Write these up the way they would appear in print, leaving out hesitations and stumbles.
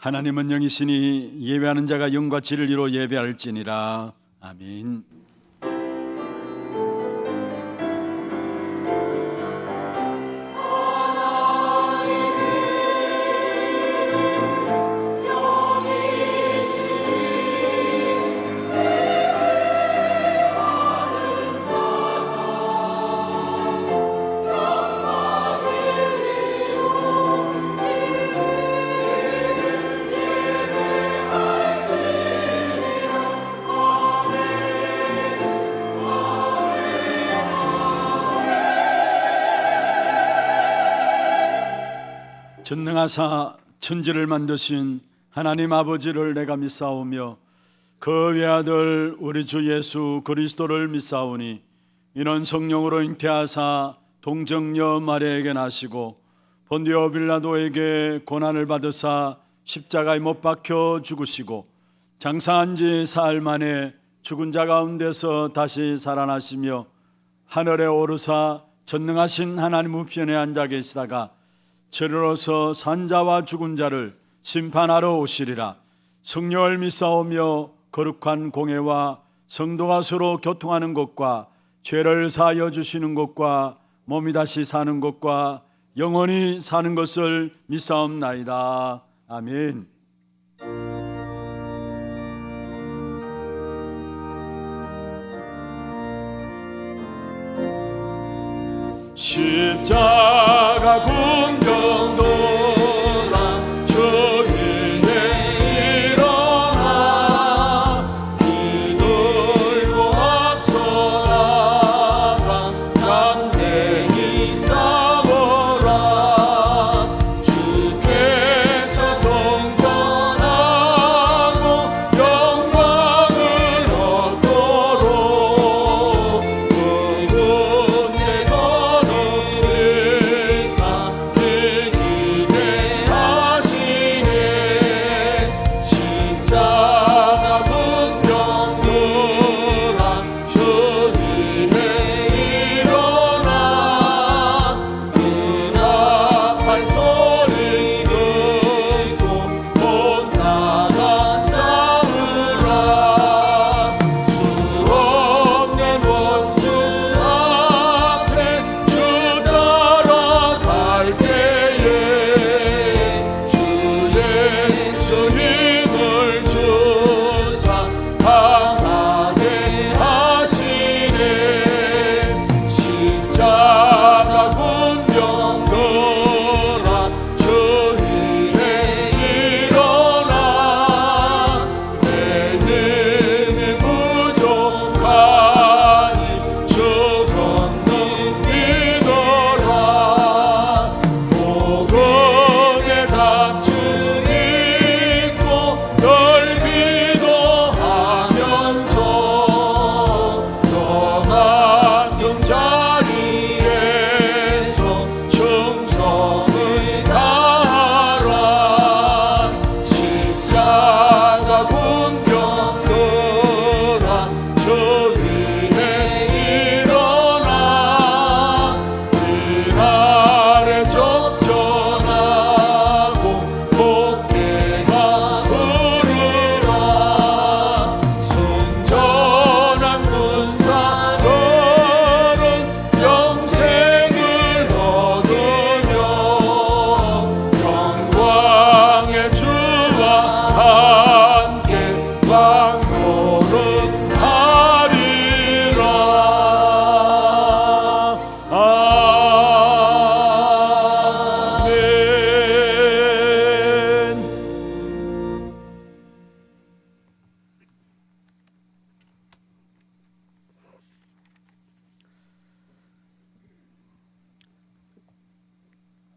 하나님은 영이시니 예배하는 자가 영과 진리로 예배할지니라. 아멘. 전능하사 천지를 만드신 하나님 아버지를 내가 믿사오며 그 외아들 우리 주 예수 그리스도를 믿사오니 이는 성령으로 잉태하사 동정녀 마리아에게 나시고 본디오 빌라도에게 고난을 받으사 십자가에 못 박혀 죽으시고 장사한 지 사흘 만에 죽은 자 가운데서 다시 살아나시며 하늘에 오르사 전능하신 하나님 우편에 앉아 계시다가 저리로서 산자와 죽은 자를 심판하러 오시리라. 성령을 믿사오며 거룩한 공회와 성도가 서로 교통하는 것과 죄를 사하여 주시는 것과 몸이 다시 사는 것과 영원히 사는 것을 믿사옵나이다. 아멘. 십자가 군병도라 주 위에 일어나 이들고 앞서 나가 담대히 싸워라. 주께서 성전하고 영광을 얻도록 그분의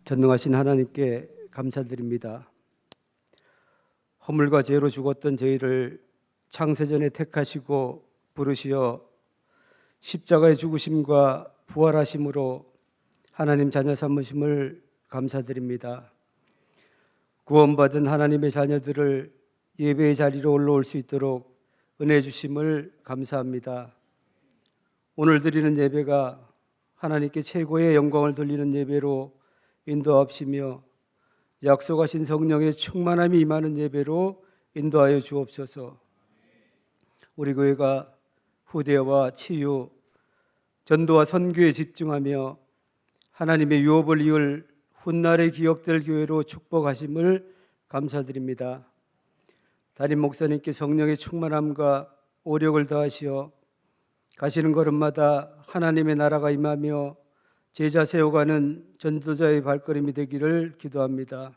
전능하신 하나님께 감사드립니다. 허물과 죄로 죽었던 저희를 창세전에 택하시고 부르시어 십자가의 죽으심과 부활하심으로 하나님 자녀 삼으심을 감사드립니다. 구원받은 하나님의 자녀들을 예배의 자리로 올라올 수 있도록 은혜 주심을 감사합니다. 오늘 드리는 예배가 하나님께 최고의 영광을 돌리는 예배로 인도하시며 약속하신 성령의 충만함이 임하는 예배로 인도하여 주옵소서. 우리 교회가 후대와 치유, 전도와 선교에 집중하며 하나님의 유업을 이을 훗날에 기억될 교회로 축복하심을 감사드립니다. 담임 목사님께 성령의 충만함과 오력을 더하시어 가시는 걸음마다 하나님의 나라가 임하며 제자 세워가는 전도자의 발걸음이 되기를 기도합니다.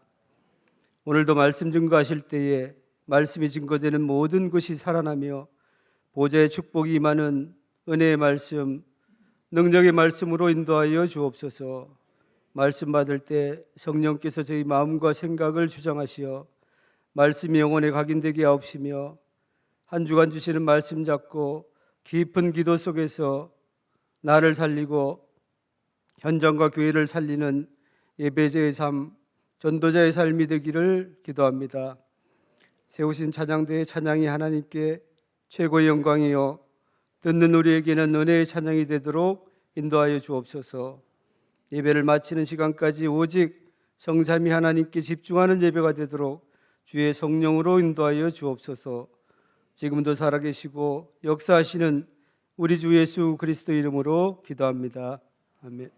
오늘도 말씀 증거하실 때에 말씀이 증거되는 모든 것이 살아나며 보좌의 축복이 임하는 은혜의 말씀, 능력의 말씀으로 인도하여 주옵소서. 말씀 받을 때 성령께서 저희 마음과 생각을 주장하시어 말씀이 영혼에 각인되게 하옵시며 한 주간 주시는 말씀 잡고 깊은 기도 속에서 나를 살리고 현장과 교회를 살리는 예배자의 삶, 전도자의 삶이 되기를 기도합니다. 세우신 찬양대의 찬양이 하나님께 최고의 영광이요 듣는 우리에게는 은혜의 찬양이 되도록 인도하여 주옵소서. 예배를 마치는 시간까지 오직 성삼위 하나님께 집중하는 예배가 되도록 주의 성령으로 인도하여 주옵소서. 지금도 살아계시고 역사하시는 우리 주 예수 그리스도 이름으로 기도합니다. 아멘.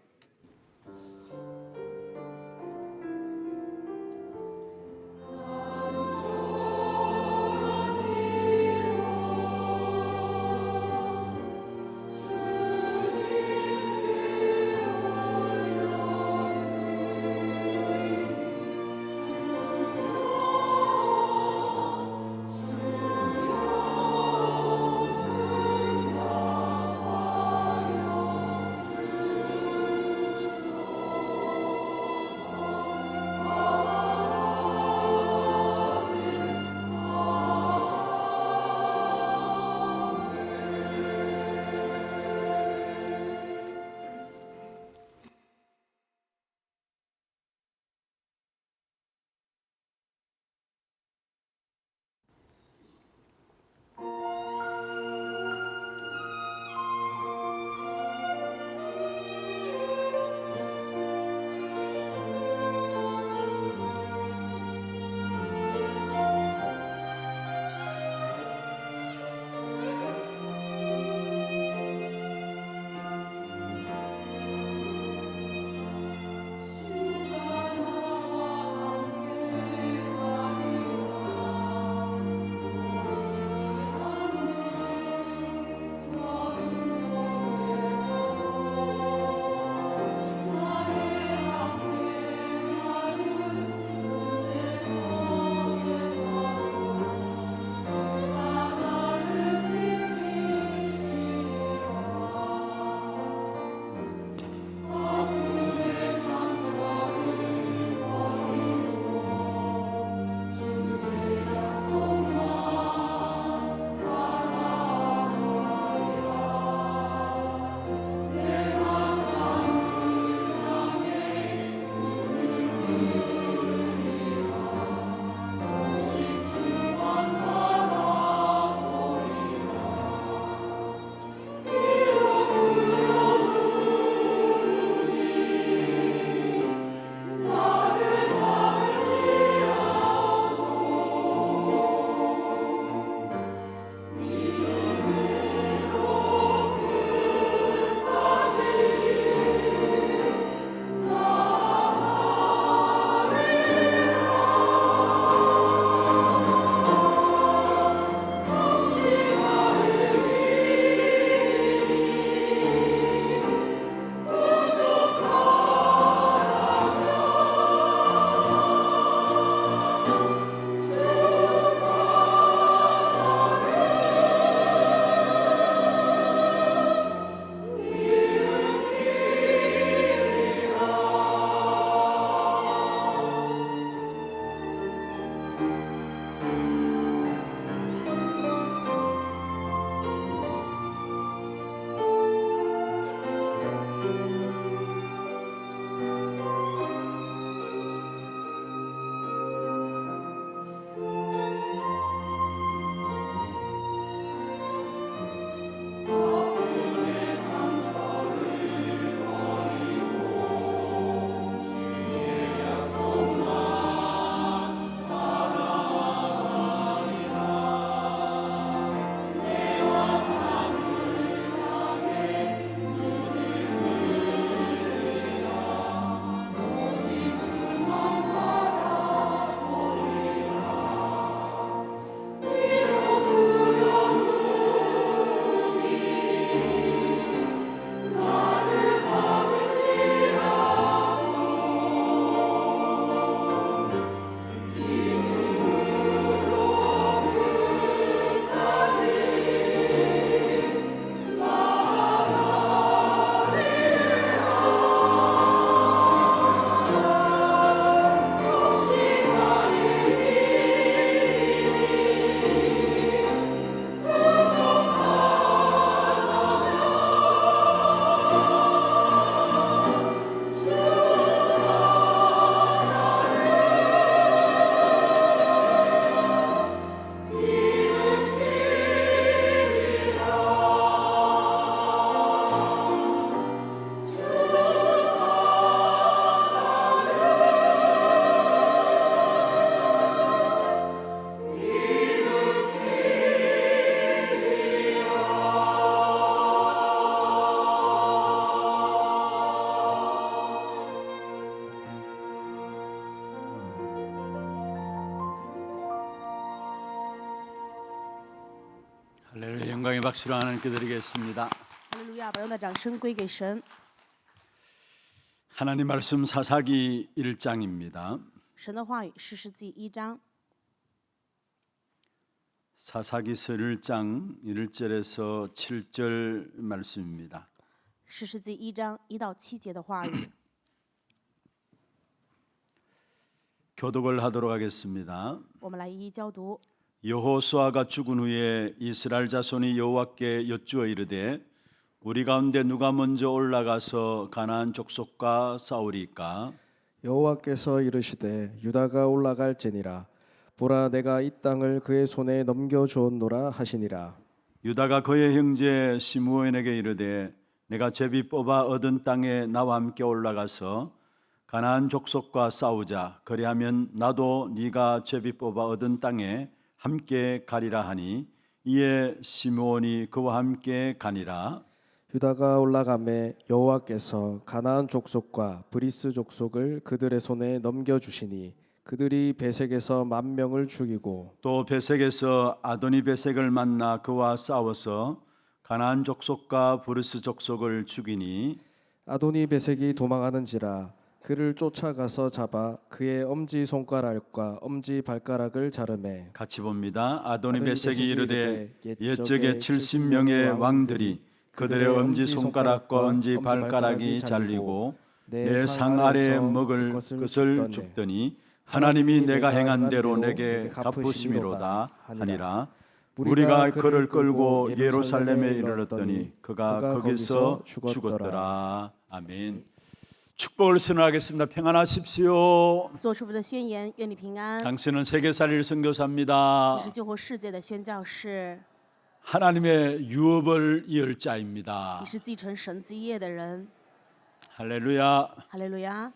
할렐루야, 영광의 박수로 하나님께 드리겠습니다. 哈利路亚！把荣耀的掌声归给神。 하나님 말씀 사사기 1장입니다. 神的话语，士师记1章， 사사기서 1장 1절에서 7절 말씀입니다. 士师记1章1到7节的话语。 교독을 하도록 하겠습니다. 我们来一一教读。 여호수아가 죽은 후에 이스라엘 자손이 여호와께 여쭈어 이르되 우리 가운데 누가 먼저 올라가서 가나안 족속과 싸우리까? 여호와께서 이르시되 유다가 올라갈지니라. 보라, 내가 이 땅을 그의 손에 넘겨 주었노라 하시니라. 유다가 그의 형제 시므온에게 이르되 내가 제비 뽑아 얻은 땅에 나와 함께 올라가서 가나안 족속과 싸우자. 그리하면 나도 네가 제비 뽑아 얻은 땅에 함께 가리라 하니 이에 시므온이 그와 함께 가니라. 유다가 올라가매 여호와께서 가나안 족속과 브리스 족속을 그들의 손에 넘겨 주시니 그들이 베색에서 10,000명을 죽이고 또 베색에서 아도니 베색을 만나 그와 싸워서 가나안 족속과 브리스 족속을 죽이니 아도니 베색이 도망하는지라. 그를 쫓아가서 잡아 그의 엄지 손가락과 엄지 발가락을 자르매. 같이 봅니다. 아도니 아도니 베색이 베색이 이르되 이르되 옛적에 70명의 왕들이 그들의 엄지 손가락과 엄지 발가락이 잘리고 내 상 아래에 먹을 것을 줍더니 하나님이 내가 행한 대로 내게 갚으심이로다 하니라. 우리가 그를 끌고 예루살렘에 이르렀더니 그가 거기서 죽었더라. 아멘. 축복을 선언하겠습니다. 평안하십시오. 做出福的宣言，愿你平安。 당신은 세계살일 선교사입니다. 你是救活世界的宣教士， 하나님의 유업을 이을 자입니다. 你是继承神基业的人。 할렐루야. 哈利路亚！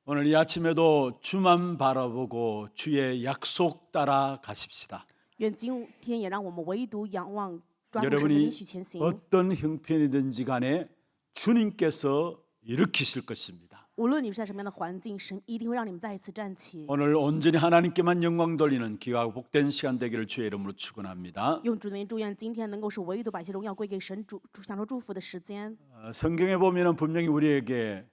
오늘 이 아침에도 주만 바라보고 주의 약속 따라 가십시다. 愿今天也让我们唯独仰望，抓住神的 여러분이 应许前行。 어떤 형편이든지 간에 주님께서 일으키실 것입니다. 无论你是在什么样的环境，神一定会让你们再一次站起， 오늘 온전히 하나님께만 영광 돌리는 귀하고 복된 시간 되기를 주의 이름으로 축원합니다. 用主的名祝愿今天能够是唯一的把一切荣耀归给神，享受祝福的时间。 성경에 보면은 분명히 우리에게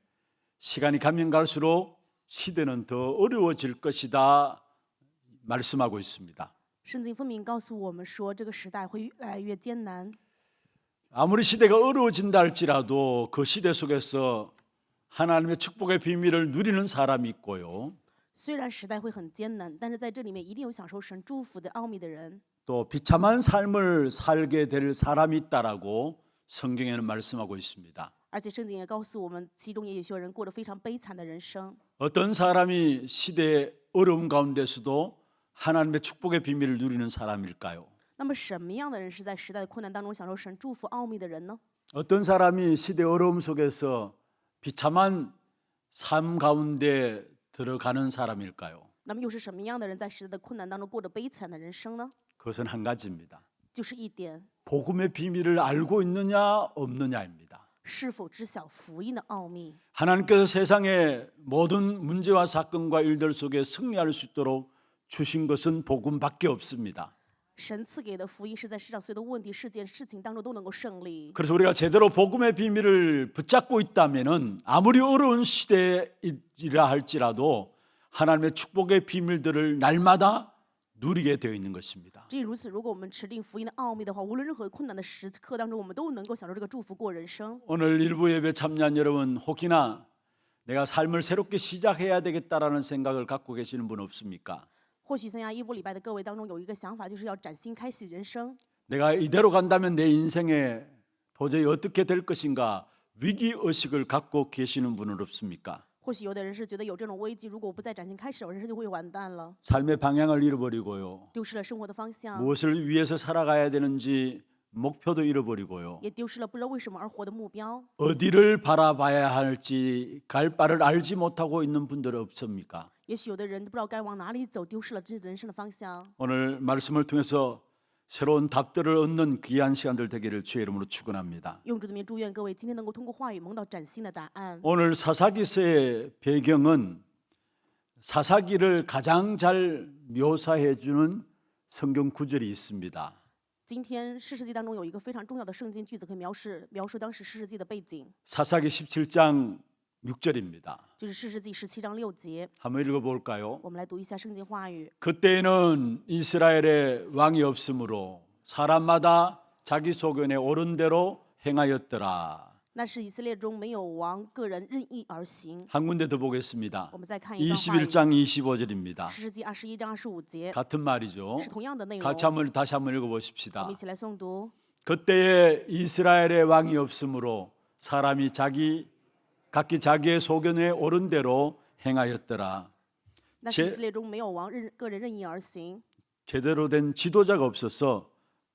시간이 가면 갈수록 시대는 더 어려워질 것이다 말씀하고 있습니다. 圣经分明告诉我们说，这个时代会越来越艰难。 아무리 시대가 어려워진다 할지라도 그 시대 속에서 하나님의 축복의 비밀을 누리는 사람이 있고요. 虽然时代会很艰难，但是在这里面一定有享受神祝福的奥秘的人。 또 비참한 삶을 살게 될 사람이 있다라고 성경에는 말씀하고 있습니다. 而且圣经也告诉我们，其中也有些人过得非常悲惨的人生。 어떤 사람이 시대의 어려움 가운데서도 하나님의 축복의 비밀을 누리는 사람일까요? 那么什么样的人是在时代的困难当中享受神祝福奥秘的人呢？ 어떤 사람이 시대 어려움 속에서 비참한 삶 가운데 들어가는 사람일까요? 那么又是什么样的人在时代的困难当中过着悲惨的人生呢？ 그것은 한 가지입니다. 就是一点， 복음의 비밀을 알고 있느냐 없느냐입니다. 是否知晓福音的奥秘？ 하나님께서 세상의 모든 문제와 사건과 일들 속에 승리할 수 있도록 주신 것은 복음밖에 없습니다. 神赐给的福音是在世上所有的问题、事件、事情当中都能够胜利。 그래서 우리가 제대로 복음의 비밀을 붙잡고 있다면은 아무리 어려운 시대이라 할지라도 하나님의 축복의 비밀들을 날마다 누리게 되어 있는 것입니다. 正因如此，如果我们持定福音的奥秘的话，无论任何困难的时刻当中，我们都能够享受这个祝福过人生。 오늘 일부 예배 참여한 여러분 혹이나 내가 삶을 새롭게 시작해야 되겠다라는 생각을 갖고 계시는 분 없습니까? 或许参加一波礼拜的各位当中有一个想法，就是要崭新开启人生。 내가 이대로 간다면 내 인생에 도저히 어떻게 될 것인가 위기 의식을 갖고 계시는 분은 없습니까? 或许有的人是觉得有这种危机，如果我不再崭新开始，我人生就会完蛋了， 삶의 방향을 잃어버리고요. 丢失了生活的方向， 무엇을 위해서 살아가야 되는지 목표도 잃어버리고요. 也丢失了不知道为什么而活的目标。 어디를 바라봐야 할지 갈 바를 알지 못하고 있는 분들 없습니까? 也许有的人不知道该往哪里走，丢失了这人生的方向。 오늘 말씀을 통해서 새로운 답들을 얻는 귀한 시간들 되기를 주의 이름으로 축원합니다. 用主的名祝愿各位今天能够通过话语蒙到崭新的答案。 오늘 사사기서의 배경은 사사기를 가장 잘 묘사해 주는 성경 구절이 있습니다. 今天士世纪当中有一个非常重要的圣经句子，可以描述当时士世纪的背景， 사사기 17장 6절입니다. 就是士世纪17章6节。 한번 읽어볼까요? 我们来读一下圣经话语。 그때에는 이스라엘에 왕이 없으므로 사람마다 자기 소견에 옳은 대로 행하였더라. 那是以色列中没有王，个人任意而行。 한 군데 더 보겠습니다. 我们再看一段话语， 21장 25절입니다. 士世纪21章25节， 같은 말이죠. 是同样的内容。 같이 다시 한번 我 읽어보십시다. 们一起来诵读。 그때에 이스라엘의 왕이 없으므로 사람이 각기 자기의 소견에 옳은 대로 행하였더라. 那是以色列中没有王，个人任意而行。 제대로 된 지도자가 없어서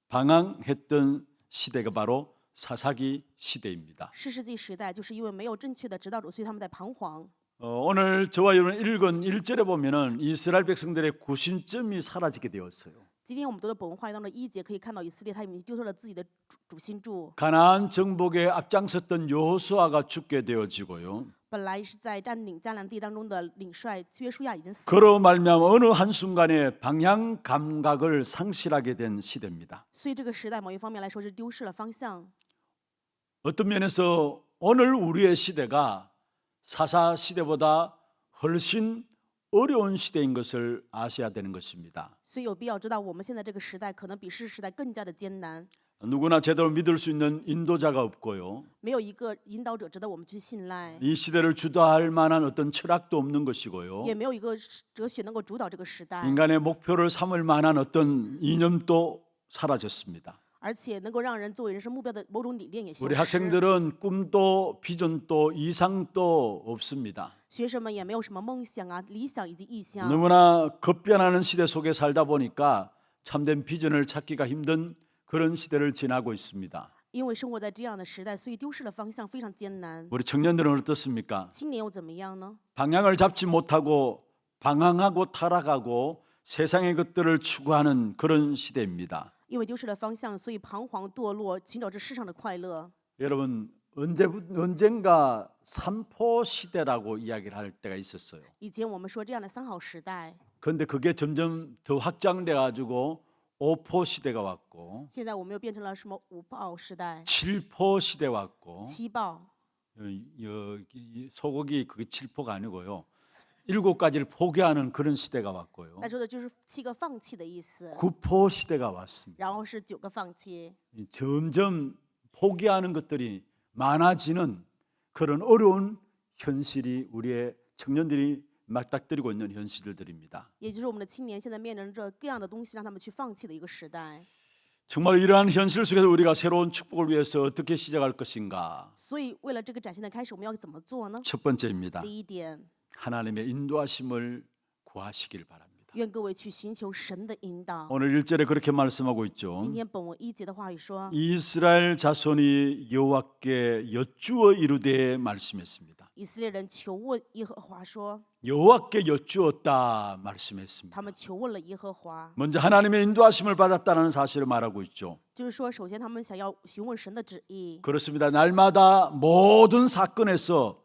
방황했던 시대가 바로 사사기 시대입니다. 士世纪时代就是因为没有正确的指导者，所以他们在彷徨。 오늘 저와 여러분 읽은 1절에 보면은 이스라엘 백성들의 구심점이 사라지게 되었어요. 今天我们读的本文话语当中的1节，可以看到以色列他已经丢失了自己的主心柱。 가나안 정복에 앞장섰던 여호수아가 죽게 되어지고요. 本来是在占领迦南地当中的领帅约书亚已经死了， 그로 말미암아 어느 한순간에 방향 감각을 상실하게 된 시대입니다. 所以这个时代某一方面来说是丢失了方向。 어떤 면에서 오늘 우리의 시대가 사사 시대보다 훨씬 어려운 시대인 것을 아셔야 되는 것입니다. 所以有必要知道，我们现在这个时代可能比士时代更加的艰难， 누구나 제대로 믿을 수 있는 인도자가 없고요. 没有一个引导者值得我们去信赖， 이 시대를 주도할 만한 어떤 철학도 없는 것이고요. 也没有一个哲学能够主导这个时代， 인간의 목표를 삼을 만한 어떤 이념도 사라졌습니다. 而且能够让人作为人生目标的某种理念也消 우리 失。 학생들은 꿈도 비전도 이상도 없습니다. 学生们也没有什么梦想啊、理想以及意向， 너무나 급변하는 시대 속에 살다 보니까 참된 비전을 찾기가 힘든 그런 시대를 지나고 있습니다. 因为生活在这样的时代，所以丢失了方向，非常艰难。 우리 청년들은 어떻습니까? 青年又怎么样呢？ 방향을 잡지 못하고 방황하고 타락하고 세상의 것들을 추구하는 그런 시대입니다. 因为丢失了方向，所以彷徨堕落，寻找这世上的快乐。 여러분 언젠가 삼포 시대라고 이야기를 할 때가 있었어요. 以前我们说这样的三好时代， 그런데 그게 점점 더 확장돼 가지고 오포 시대가 왔고 现在我们又变成了什么五报时代、 칠포 시대 왔고 七报。 여기 소고기 그게 칠포가 아니고요. 7가지를 포기하는 그런 시대가 왔고요. 那说的就是7个放弃的意思， 구포 시대가 왔습니다. 然后是9个放弃。 점점 포기하는 것들이 많아지는 그런 어려운 현실이 우리의 청년들이 맞닥뜨리고 있는 현실들입니다. 也就是我们的青年现在面临着各样的东西让他们去放弃的一个时代。 정말 이러한 현실 속에서 우리가 새로운 축복을 위해서 어떻게 시작할 것인가? 所以为了这个崭新的开始，我们要怎么做呢？ 첫 번째입니다. 第一点， 하나님의 인도하심을 구하시길 바랍니다. 愿各位去寻求神的引导。 오늘 1절에 그렇게 말씀하고 있죠. 今天本文1节的话语说， 이스라엘 자손이 여호와께 여쭈어 이르되 말씀했습니다. 以色列人求问耶和华说， 여호와께 여쭈었다 말씀했습니다. 他们求问了耶和华， 먼저 하나님의 인도하심을 받았다는 사실을 말하고 있죠. 就是说，首先他们想要询问神的旨意。 그렇습니다. 날마다 모든 사건에서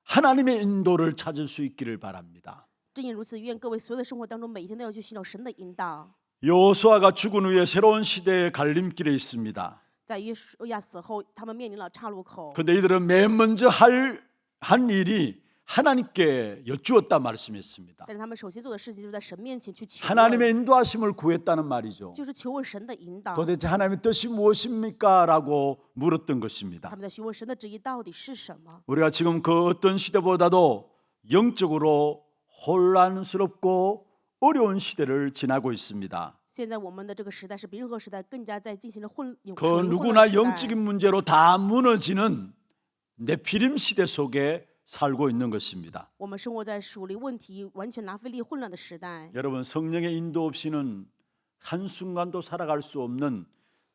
하나님의 인도를 찾을 수 있기를 바랍니다. 正因如此，愿各位所有的生活当中，每一天都要去寻找神的引导。 여호수아가 죽은 후에 새로운 시대의 갈림길에 있습니다. 在约书亚死后，他们面临了岔路口。 그런데 이들은 맨 먼저 한 일이 하나님께 여쭈었다 말씀했습니다. 但是他们首先做的事情，就是在神面前去求 하나님의 问， 인도하심을 구했다는 말이죠. 就是求问神的引导。 도대체 하나님의 뜻이 무엇입니까? 라고 물었던 것입니다. 他们在询问神的旨意到底是什么。 우리가 지금 그 어떤 시대보다도 영적으로 혼란스럽고 어려운 시대를 지나고 있습니다. 现在我们的这个时代是比任何时代更加在进行着属 그 灵混乱 누구나 的时代。 영적인 문제로 다 무너지는 네피림 시대 속에 살고 있는 것입니다. 我们生活在属灵问题完全拿非利混乱的时代。 여러분 성령의 인도 없이는 한순간도 살아갈 수 없는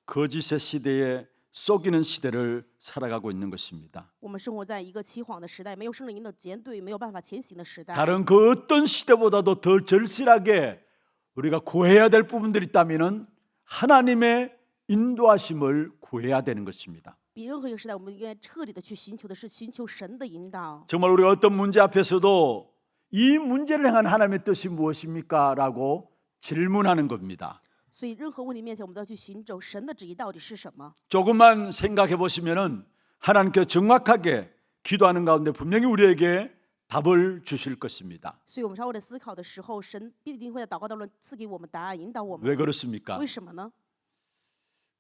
거짓의 시대에 속이는 시대를 살아가고 있는 것입니다. 我们生活在一个欺谎的时代，没有圣灵引导结对，没有办法前行的时代。 다른 그 어떤 시대보다도 더 절실하게 우리가 구해야 될 부분들이 있다면은 하나님의 인도하심을 구해야 되는 것입니다. 比任何一个时代，我们应该彻底的去寻求的是寻求神的引导。 정말 우리가 어떤 문제 앞에서도 이 문제를 향한 하나님의 뜻이 무엇입니까? 라고 질문하는 겁니다. 所以任何问题面前，我们都要去寻找神的旨意到底是什么。 조금만 생각해 보시면은 하나님께 정확하게 기도하는 가운데 분명히 우리에게 답을 주실 것입니다. 所以我们稍微的思考的时候，神必定会在祷告当中赐给我们答案，引导我 왜 们。 그렇습니까? 为什么呢？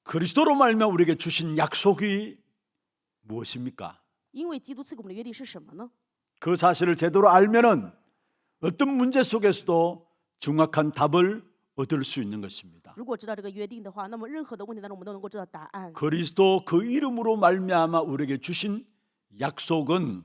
그리스도로 말미암아 우리에게 주신 약속이 무엇입니까? 因为基督赐给我们的约定是什么呢？ 그 사실을 제대로 알면은 어떤 문제 속에서도 정확한 답을 얻을 수 있는 것입니다. 如果知道这个约定的话，那么任何的问题当中，我们都能够知道答案。 그리스도 그 이름으로 말미암아 우리에게 주신 약속은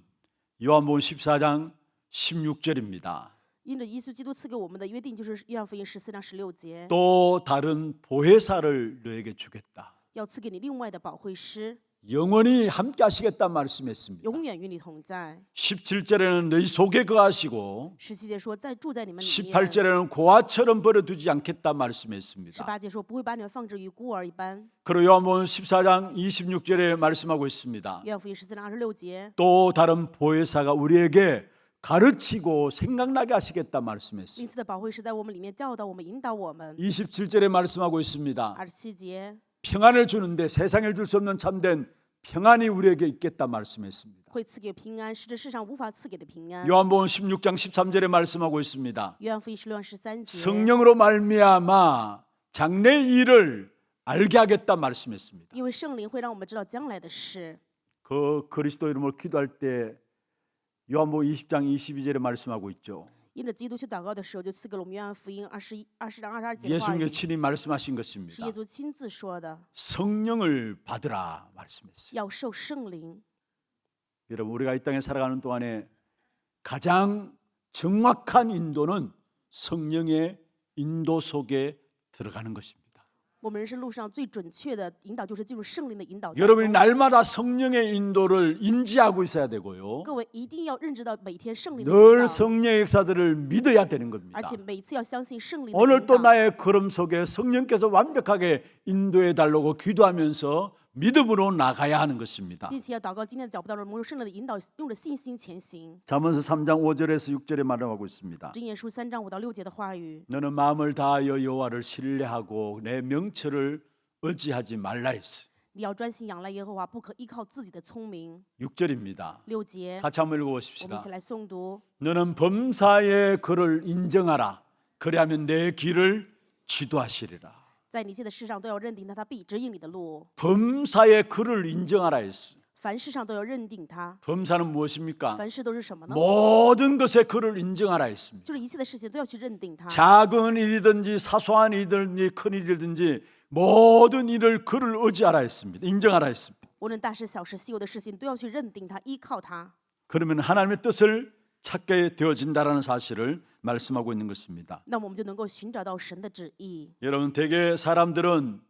요한복음 14장 16절입니다. 因着耶稣基督赐给我们的约定，就是约翰福音14章16节， 또 다른 보혜사를 너에게 주겠다. 要赐给你另外的保惠师， 영원히 함께 하시겠다 말씀했습니다. 永远与你同在。 17절에는 너희 속에 거하시고 17节说，在住在你们里面。 18절에는 고아처럼 버려두지 않겠다 말씀했습니다. 18节说，不会把你们放置于孤儿一般。 그리고 요한복음 14장 26절에 말씀하고 있습니다. 约翰福音14章26节， 또 다른 보혜사가 우리에게 가르치고 생각나게 하시겠다 말씀했어요. 因此的保惠师在我们里面教导我们、引导我们。 27절에 말씀하고 있습니다. 27节， 평안을 주는데 세상에 줄 수 없는 참된 평안이 우리에게 있겠다 말씀했습니다. 会赐给平安，是这世上无法赐给的平安。 요한복음 16장 13절에 말씀하고 있습니다. 约翰福音16章13节， 성령으로 말미암아 장래 일을 알게 하겠다 말씀했습니다. 因为圣灵会让我们知道将来的事。 그 그리스도 이름으로 기도할 때 요한복음 20장 22절에 말씀하고 있죠. 因着基督去祷告的时候，就赐给了我们约翰福音20章22节的话 예수님께 语， 친히 말씀하신 是 것입니다. 耶稣亲自说的， 성령을 받으라 말씀했어요. 要受圣灵。 여러분 우리가 이 땅에 살아가는 동안에 가장 정확한 인도는 성령의 인도 속에 들어가는 것입니다. 我们人生路上最准确的引导，就是进入圣灵的引导当 여러분이 中。 날마다 성령의 인도를 인지하고 있어야 되고요. 各位一定要认知到每天圣灵的 늘 引导， 성령의 역사들을 믿어야 되는 겁니다. 而且每次要相信圣灵的 오늘 引 또 导。 나의 걸음 속에 성령께서 완벽하게 인도해 달라고 기도하면서 믿음으로 나가야 하는 것입니다. 并且要祷告今天的脚步当中蒙受圣灵的引导，用着信心前行。 잠언서 3장 5절에서 6절에 말하고 있습니다. 箴言书3章5到6节的话语， 너는 마음을 다하여 여호와를 신뢰하고 내 명철을 의지하지 말라 했어. 你要专心仰赖耶和华，不可依靠自己的聪明。 6절입니다. 6节， 같이 한번 我们 읽어보십시다. 一起来诵读。 너는 범사의 그를 인정하라. 그리하면 내 길을 지도하시리라. 在你一切的事上都要认定他，他必指引你的路。 범사의 그를 인정하라 했어. 凡事上都要认定他。 범사는 무엇입니까? 凡事都是什么呢？ 모든 것에 그를 인정하라 했습니다. 就是一切的事情都要去认定他。 작은 일이든지 사소한 일이든지 큰 일이든지 모든 일을 그를 의지하라 했습니다. 인정하라 했습니다. 无论大事小事、稀有的事情，都要去认定他，依靠他。 그러면 하나님의 뜻을 찾게 되어진다라는 사실을 말씀하고 있는 것입니다. 那么我们就能够寻找到神的旨意。 여러분 대개 사람들은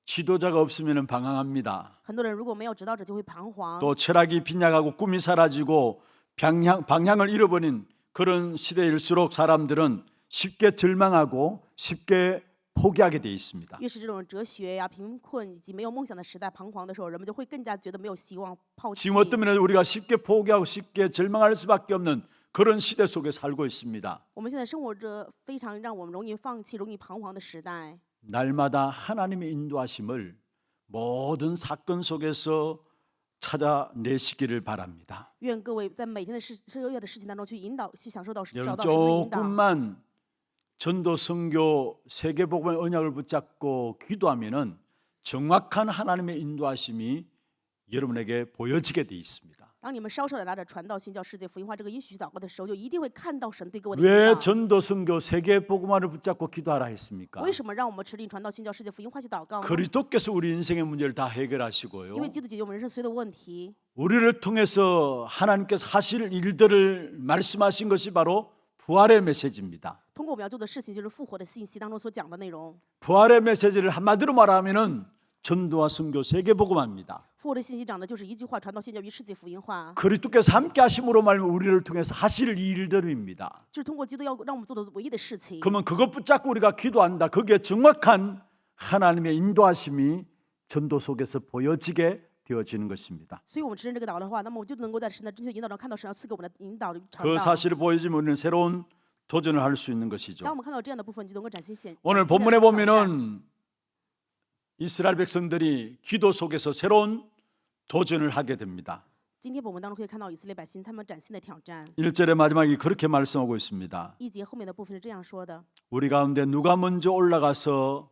지도자가 없으면 방황합니다. 很多人如果没有指导者，就会彷徨。 또 철학이 빈약하고 꿈이 사라지고 방향을 잃어버린 그런 시대일수록 사람들은 쉽게 절망하고 쉽게 포기하게 돼 있습니다. 越是这种哲学呀、贫困以及没有梦想的时代彷徨的时候，人们就会更加觉得没有希望，抛弃。 지금 어떤 면에서 우리가 쉽게 포기하고 쉽게 절망할 수밖에 없는 그런 시대 속에 살고 있습니다. 我们现在生活着非常让我们容易放弃、容易彷徨的时代。 날마다 하나님의 인도하심을 모든 사건 속에서 찾아내시기를 바랍니다. 愿各位在每天的所有的事情当中去引导、去享受到、找 여러분 到神的引导。 조금만 전도 선교 세계복음의 언약을 붙잡고 기도하면은 정확한 하나님의 인도하심이 여러분에게 보여지게 돼 있습니다. 当你们稍稍的拿着传道、宣教、世界福音化这个应许去祷告的时候，就一定会看到神对各位的 왜 引导。 전도 선교 세계복음화를 붙잡고 기도하라 했습니까? 为什么让我们持定传道、宣教、世界福音化去祷告呢？ 그리스도께서 우리 인생의 문제를 다 因 해결하시고요. 为基督解决我们人生所有的问题。 우리를 통해서 하나님께서 하실 일들을 말씀하신 것이 바로 부활의 메시지입니다. 通过我们要做的事情，就是复活的信息当中所讲的内容。 부활의 메시지를 한마디로 말하면은 전도와 선교 세계복음화입니다. 复活的信息讲的就是一句话：传道、宣教与世界福音化。 그리스도께서 함께 하심으로 말하면 우리를 통해서 하실 일들입니다. 就是通过基督要让我们做的唯一的事情。 그러면 그것 붙잡고 우리가 기도한다. 거기에 정확한 하나님의 인도하심이 전도 속에서 보여지게 되어지는 것입니다. 所以我们持认这个祷告的话，那么我就能够在神的正确引导中看到神要赐给我们的引导。 그 사실을 보여주면 우리는 새로운 도전을 할 수 있는 것이죠. 当我们看到这样的部分，就能够展现 오늘 新的 본문에 挑战。 보면은 이스라엘 백성들이 기도 속에서 새로운 도전을 하게 됩니다. 今天本文当中可以看到以色列百姓他们崭新的挑战。 1절의 마지막이 그렇게 말씀하고 있습니다. 一节后面的部分是这样说的： 우리 가운데 누가 먼저 올라가서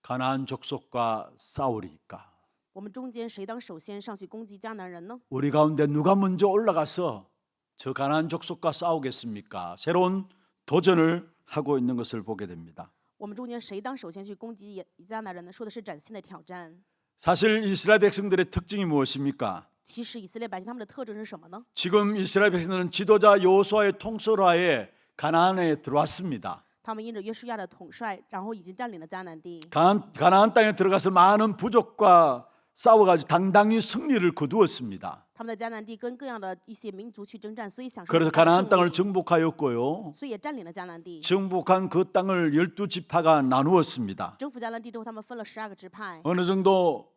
가나안 족속과 싸우리까? 我们中间谁当首先上去攻击迦南人呢？ 우리 가운데 누가 먼저 올라가서 저 가나안 족속과 싸우겠습니까? 새로운 도전을 하고 있는 것을 보게 됩니다. 我们中间谁当首先去攻击迦南人呢？说的是崭新的挑战。 사실 이스라엘 백성들의 특징이 무엇입니까? 其实以色列百姓他们的特征是什么呢？ 지금 이스라엘 백성들은 지도자 여호수아의 통솔하에 가나안에 들어왔습니다. 他们因着约书亚的统帅，然后已经占领了迦南地。 가나안 땅에 들어가서 많은 부족과 싸워가지고 당당히 승리를 거두었습니다. 他们在迦南地跟各样的一些民族去征战，所以享受 그래서 大的 가나안 胜 땅을 利， 정복하였고요. 所以也占领了迦南地。 정복한 그 땅을 12지파가 나누었습니다. 征服迦南地之后，他们分了12个支派。 어느 정도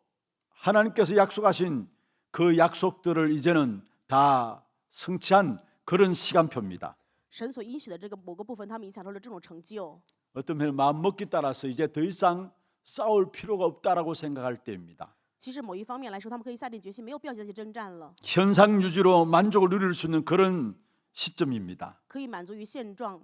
하나님께서 약속하신 그 약속들을 이제는 다 성취한 그런 시간표입니다. 神所应许的这个某个部分，他们已经享受了这种成就。 어떤 면에 마음먹기 따라서 이제 더 이상 싸울 필요가 없다라고 생각할 때입니다. 其实某一方面来说，他们可以下定决心，没有必要再去征战了， 현상 유지로 만족을 누릴 수 있는 그런 시점입니다. 可以满足于现状。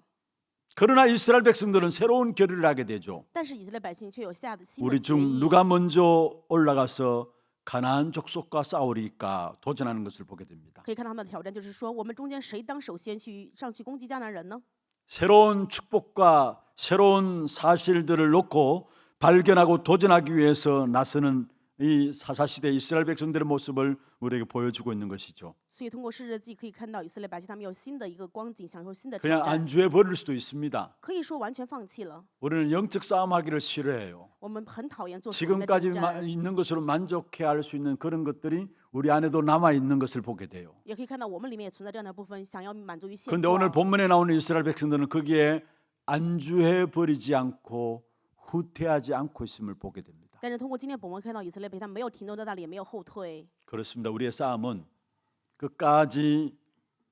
그러나 이스라엘 백성들은 새로운 결의를 하게 되죠. 但是以色列百姓却有下的新的 우리 决 중 议。 누가 먼저 올라가서 가나안 족속과 싸우리까 도전하는 것을 보게 됩니다. 可以看到他们的挑战，就是说，我们中间谁当首先上去攻击迦南人呢？ 새로운 축복과 새로운 사실들을 놓고 발견하고 도전하기 위해서 나서는 이 사사시대 이스라엘 백성들의 모습을 우리에게 보여주고 있는 것이죠. 所以通过诗日记可以看到以色列百姓他们有新的一个光景，享受新的挑 그냥 战。 안주해 버릴 수도 있습니다. 可以说完全放弃了。 우리는 영적 싸움하기를 싫어해요. 我们很讨厌做属灵的征 지금까지 战。 있는 것으로 만족해 할 수 있는 그런 것들이 우리 안에도 남아 있는 것을 보게 돼요. 也可以看到我们里面也存在这样的部分，想要满足于现 그런데 오늘 状。 본문에 나오는 이스라엘 백성들은 거기에 안주해 버리지 않고 후퇴하지 않고 있음을 보게 됩니다. 但是通过今天本文看到以色列百姓他们没有停留在那里，也没有后退。 그렇습니다. 우리의 싸움은 끝까지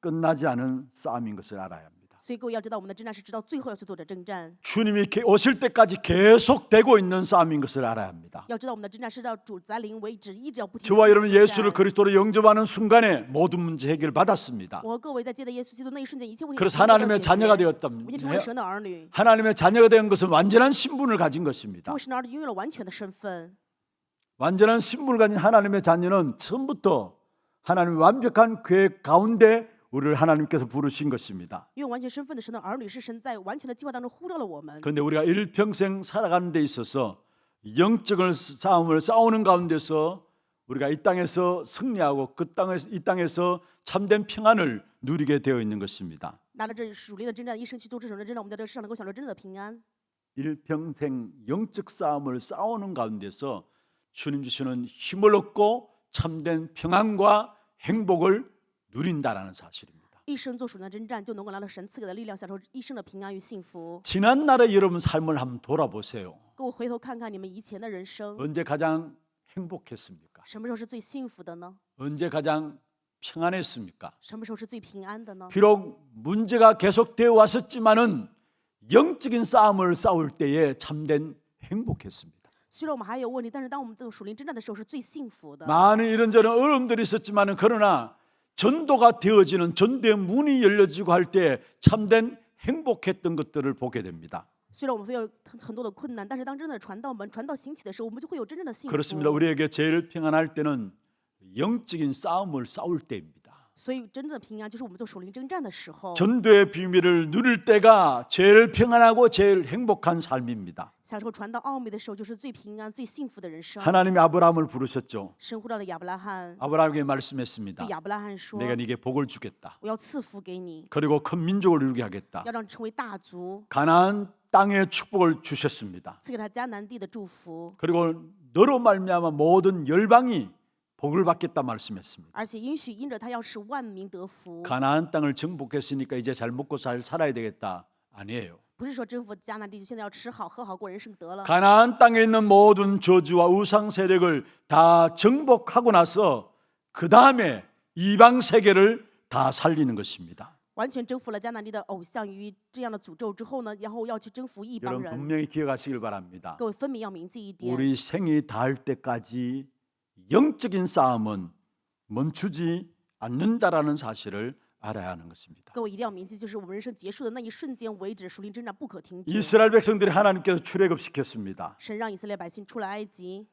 끝나지 않은 싸움인 것을 알아야 합니다. 所以各位要知道，我们的征战是直到最后要去做着征战。 주님이 오실 때까지 계속되고 있는 싸움인 것을 알아야 합니다. 要知道我们的征战是到主再临为止，一直要不停地 저와 继续 여러분 征 예수를 战。 그리스도로 영접하는 순간에 모든 문제 해결 받았습니다. 我和各位在接待耶稣基督那一瞬间，一切问题 그래서 都得到 하나님의 解 자녀가 决。 되었답니다. 我已经成为神的儿女， 하나님의 자녀가 된 것은 완전한 신분을 가진 것입니다. 成为神的儿女拥有了完全的身份。 완전한 신분을 가진 하나님의 자녀는 처음부터 하나님의 완벽한 계획 가운데 우리를 하나님께서 부르신 것입니다. 拥有完全身份的神的儿女是神在完全的计划当中呼召了我们。 그런데 우리가 일평생 살아가는 데 있어서 영적인 싸움을 싸우는 가운데서 우리가 이 땅에서 승리하고 이 땅에서 참된 평안을 누리게 되어 있는 것입니다. 拿着这属灵的征战，一生去做这种的征战，我们在这世上能够享受真正的平安。 일평생 영적 싸움을 싸우는 가운데서 주님 주시는 힘을 얻고 참된 평안과 행복을 누린다라는 사실입니다. 一生做属灵的征战，就能够拿到神赐给的力量，享受一生的平安与幸福。 지난 날의 여러분 삶을 한번 돌아보세요. 各位回头看看你们以前的人生， 언제 가장 행복했습니까? 什么时候是最幸福的呢？ 언제 가장 평안했습니까? 什么时候是最平安的呢？ 비록 문제가 계속되어 왔었지만은 영적인 싸움을 싸울 때에 참된 행복했습니다. 虽然我们还有问题，但是当我们这种属灵征战的时候，是最幸福的。 많은 이런저런 어려움들이 있었지만은 그러나 전도가 되어지는 전도의 문이 열려지고 할 때 참된 행복했던 것들을 보게 됩니다. 虽然我们会有很多的困难，但是当真的传道门、传道兴起的时候，我们就会有真正的幸福。 그렇습니다. 우리에게 제일 평안할 때는 영적인 싸움을 싸울 때입니다. 所以真正的平安就是我们做属灵征战的时候， 전도의 비밀을 누릴 때가 제일 평안하고 제일 행복한 삶입니다. 享受传道奥秘的时候，就是最平安、最幸福的人生。 하나님이 아브라함을 부르셨죠. 神呼召了亚伯拉罕， 아브라함에게 말씀했습니다. 对亚伯拉罕说 내가 네게 복을 주겠다. 我要赐福给你， 그리고 큰 민족을 이루게 하겠다. 要让你成为大族， 가나안 땅의 축복을 주셨습니다. 赐给他迦南地的祝福， 그리고 너로 말미암아 모든 열방이 복을 받겠다 말씀했습니다. 而且应许因着他要使万民得福。 가나안 땅을 정복했으니까 이제 잘 먹고 잘 살아야 되겠다. 아니에요. 不是说征服迦南地就现在要吃好喝好过人生得了， 가나안 땅에 있는 모든 저주와 우상 세력을 다 정복하고 나서 그 다음에 이방 세계를 다 살리는 것입니다. 完全征服了迦南地的偶像与这样的诅咒之后呢，然后要去征服异邦 여러분 人。 분명히 기억하시길 바랍니다. 各位分明要铭记一点， 우리 생이 닿을 때까지 영적인 싸움은 멈추지 않는다라는 사실을 알아야 하는 것입니다. 各位一定要铭记，就是我们人生结束的那一瞬间为止，属灵征战不可停止。 이스라엘 백성들이 하나님께서 출애굽시켰습니다. 神让以色列百姓出了埃及，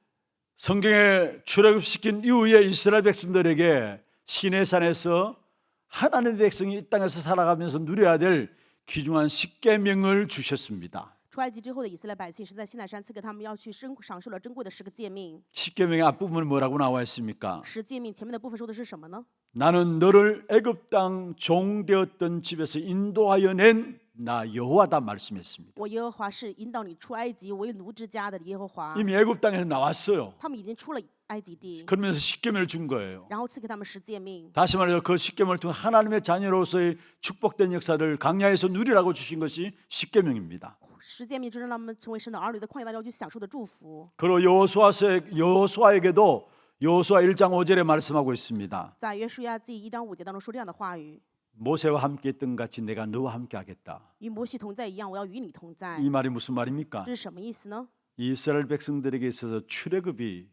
성경에 출애굽시킨 이후에 이스라엘 백성들에게 시내산에서 하나님의 백성이 이 땅에서 살아가면서 누려야 될 귀중한 십계명을 주셨습니다. 出埃及之后的以色列百姓是在西乃山赐给他们要去享受了珍贵的10个诫命。 십계명의 앞부분은 뭐라고 나와 있습니까? 10诫命前面的部分说的是什么呢？ 나는 너를 애굽 땅 종되었던 집에서 인도하여 낸 나 여호와다 말씀했습니다. 我耶和华是引导你出埃及为奴之家的耶和华。 이미 애굽 땅에서 나왔어요. 他们已经出了埃及地， 그러면서 십계명을 준 거예요. 然后赐给他们10诫命。 다시 말해서 그 십계명을 통해 하나님의 자녀로서의 축복된 역사를 광야에서 누리라고 주신 것이 십계명입니다. 10诫命就是让他们成为神的儿女，在旷野当中去享受的祝福。 그리고 여호수아에게도 여호수아 1장 5절에 말씀하고 있습니다. 在约书亚记1章5节当中说这样的话语： 모세와 함께 했던 같이 내가 너와 함께 하겠다. 与摩西同在一样，我要与你同在。 이 말이 무슨 말입니까? 这是什么意思呢？ 이스라엘 백성들에게 있어서 출애굽이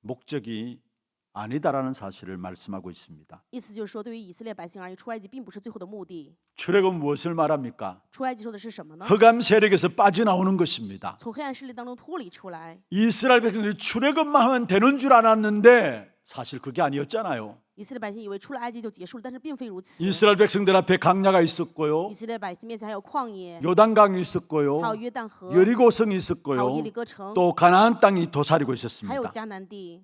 목적이 아니다라는 사실을 말씀하고 있습니다. 意思就是说，对于以色列百姓而言，出埃及并不是最后的目的。 출애굽은 무엇을 말합니까? 出埃及说的是什么呢？ 흑암 세력에서 빠져나오는 것입니다. 从黑暗势力当中脱离出来。 이스라엘 백성들이 출애굽만 하면 되는 줄 알았는데 사실 그게 아니었잖아요. 以色列百姓以为出了埃及就结束了，但是并非如此。 이스라엘 백성들 앞에 강야가 있었고요. 以色列百姓面前还有旷野， 요단강이 있었고요. 还有约旦河， 여리고성이 还有 있었고요. 耶利哥城， 또 가나안 땅이 도사리고 还有 있었습니다. 迦南地。